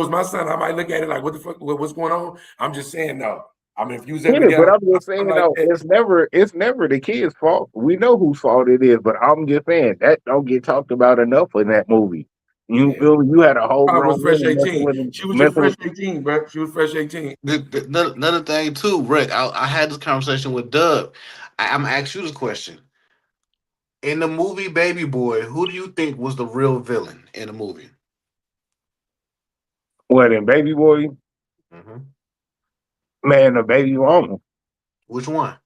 my son, I might look at it like what the fuck what's going on. I'm just saying no. I mean, if you was Yeah, ever but down I'm just something saying like though, that, it's never the kid's fault. We know whose fault it is, but I'm just saying that don't get talked about enough in that movie. You yeah. feel me? You had a whole Probably was grown fresh woman messing 18. with him, She was just messing with. fresh 18, bro. She was fresh 18. another thing too, Rick. I had this conversation with Dub. I'm gonna ask you this question. In the movie Baby Boy, who do you think was the real villain in the movie? What in Baby Boy? Hmm. Man, the baby mama. Which one?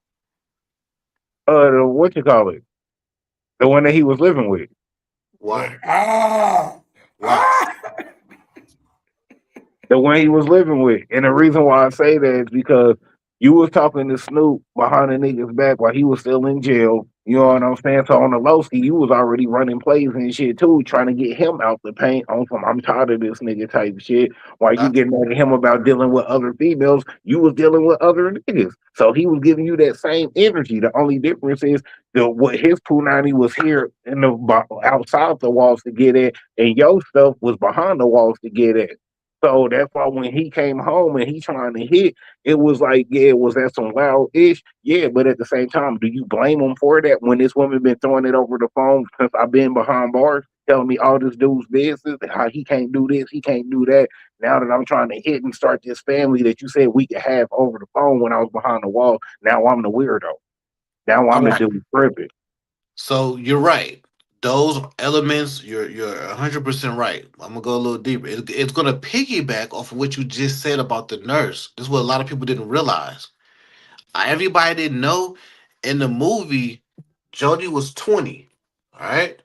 What you call it? The one that he was living with. Why? Why? Ah. The one he was living with. And the reason why I say that is because you was talking to Snoop behind the nigga's back while he was still in jail. You know what I'm saying? So on the low ski, you was already running plays and shit too, trying to get him out the paint on some I'm tired of this nigga type shit. While you Uh, getting at him about dealing with other females, you was dealing with other niggas. So he was giving you that same energy. The only difference is what his punani was here in the outside the walls to get at, and your stuff was behind the walls to get at. So that's why when he came home and he trying to hit, it was like, yeah, was that some loud ish? Yeah, but at the same time, do you blame him for that when this woman been throwing it over the phone since I've been behind bars, telling me all this dude's business, how he can't do this, he can't do that. Now that I'm trying to hit and start this family that you said we could have over the phone when I was behind the wall, now I'm the weirdo. Now all I'm the right. dude tripping. So you're right. Those elements, you're 100% right. I'm gonna go a little deeper. It's gonna piggyback off of what you just said about the nurse. This is what a lot of people didn't realize. Everybody didn't know in the movie, Jody was 20. All right,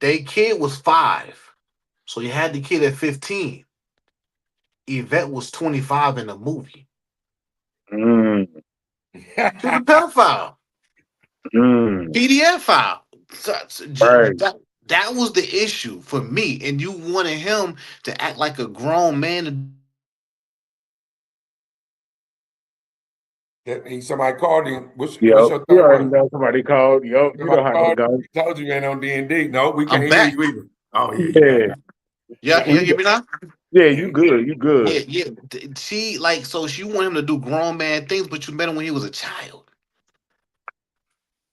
they kid was 5, so you had the kid at 15. Yvette was 25 in the movie. Mm, She was a pedophile. mm, PDF file. right. That was the issue for me. And you wanted him to act like a grown man. Somebody called him. What's Yep. your You third already one? know somebody called. Yep. You know Somebody how that called. goes. Told you ain't on D&D. No, we I'm can't hear back. you either. Oh yeah, you back Yeah. now. Yeah, can We you hear me now? Yeah, Yeah. you good. You Yeah, good. yeah. She like so she want him to do grown man things, but you met him when he was a child.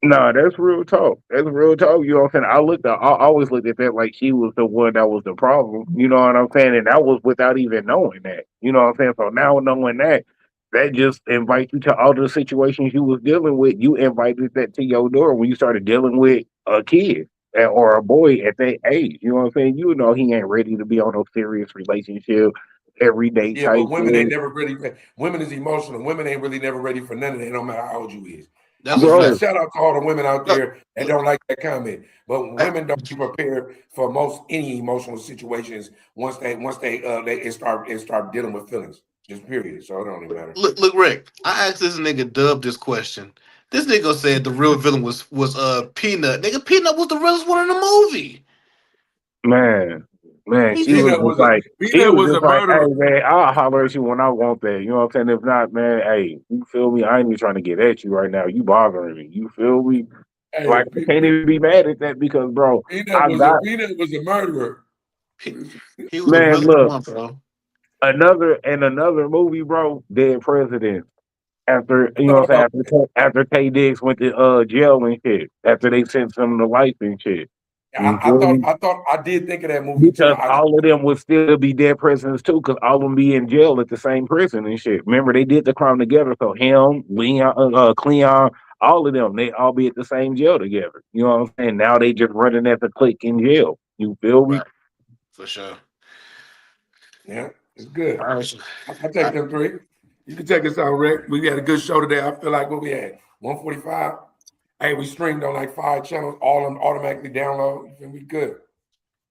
No, that's real talk. That's real talk. You know what I'm saying? I always looked at that like she was the one that was the problem. You know what I'm saying? And that was without even knowing that. You know what I'm saying? So now knowing that, that just invites you to all the situations you was dealing with. You invited that to your door when you started dealing with a kid or a boy at that age. You know what I'm saying? You know he ain't ready to be on no serious relationship. everyday Yeah, type but women ain't shit. never really. Women is emotional. Women ain't really never ready for none of that, no matter how old you is. That's a Now, fact. Bro, shout out to all the women out Look, there that don't like that comment. But look, women don't be prepared for most any emotional situations once they start dealing with feelings. Just period. So it don't even matter. look, Rick. I asked this nigga Dub this question. This nigga said the real villain was Peanut. Nigga, Peanut was the realest one in the movie. man, He she just was just like, he Peanut was was a just like, hey murderer. man, I'll holler at you when I want that. You know what I'm saying? If not, man, hey, you feel me? I ain't even trying to get at you right now. You bothering me. You feel me? Hey, Like I can't even be mad at that because, bro, I got Peanut was a murderer. he, he was the man. realest Look, one, bro. another movie, bro. Dead President. After you know what Oh, I'm saying, after K Diggs went to jail and shit, after they sent him to life and shit. You feel me? I did think of that movie too. Because all of them would still be dead presidents too, because all of them be in jail at the same prison and shit. Remember, they did the crime together. So him, Leon, Cleon, all of them, they all be at the same jail together. You know what I'm saying? Now they just running at the clique in jail. You feel me? Right, for sure. Yeah, it's good. All right, I take them three. You can take us out, Rick. We had a good show today. I feel like what we had 145. Hey, we streamed on like 5 channels, all of them automatically download. You feel me? Good.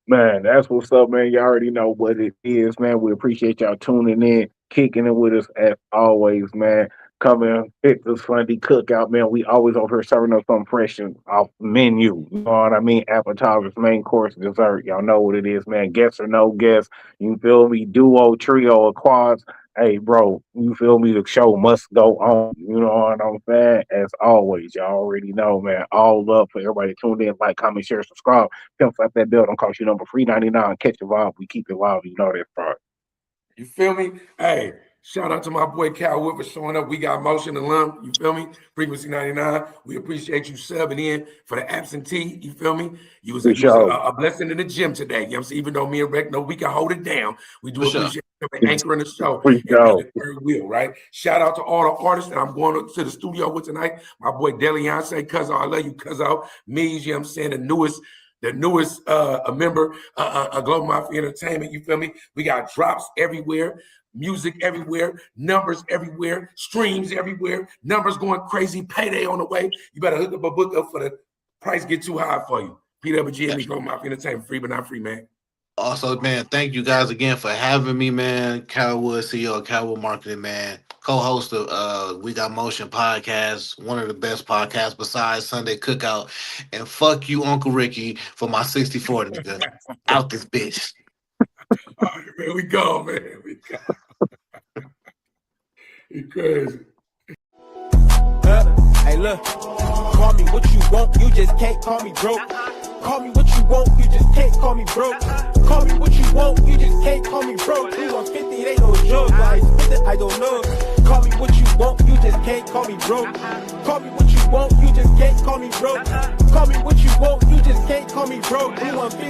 Man, that's what's up, man. You already know what it is, man. We appreciate y'all tuning in, kicking it with us as always, man. Coming, hit this Sunday cookout, man. We always over here serving up something fresh and off menu. You know what I mean? Appetizers, main course, dessert. Y'all know what it is, man. Guests or no guests. You feel me? Duo, trio, or quads. Hey, bro, you feel me? The show must go on. You know what I'm saying? As always, y'all already know, man. All love for everybody tuned in. Like, comment, share, subscribe. Pimp slap that bell. Don't cost you number $3.99. Catch the vibe. We keep it live. You know that part. You feel me? Hey, shout out to my boy Cal Wood for showing up. We got Motion alum. You feel me? Frequency 99. We appreciate you subbing in for the absentee. You feel me? You was For sure. a blessing in the gym today. You know what I'm saying? Even though me and Reck know we can hold it down, we do for sure. appreciate you anchoring the show For and being sure. the third wheel, right? Shout out to all the artists that I'm going to the studio with tonight. My boy Deliance, Cuzzo, I love you, Cuzzo. Mees, you know what I'm saying? The newest member, Global Mafia Entertainment, you feel me? We got drops everywhere, music everywhere, numbers everywhere, streams everywhere, numbers going crazy, payday on the way. You better hook up a book up for the price get too high for you. PWG, Global Mafia Entertainment, free but not free, man. Also, man, thank you guys again for having me, man. Cowwood, CEO of Cowwood Marketing, man. Co-host of We Got Motion podcast, one of the best podcasts besides Sunday Cookout. And fuck you, Uncle Ricky, for my 64, nigga. Out this bitch. All right, man, we go, man. We go. You crazy. Hey, look, call me what you want, you just can't call me broke. Call me what you want, you just can't call me broke. Call me what you want, you just can't call me broke. 250, it ain't no joke, I spend it, I don't know. Call me what you want, you just can't call me broke. Call me what you want, you just can't call me broke. Call me what you want, you just can't call me broke. 250.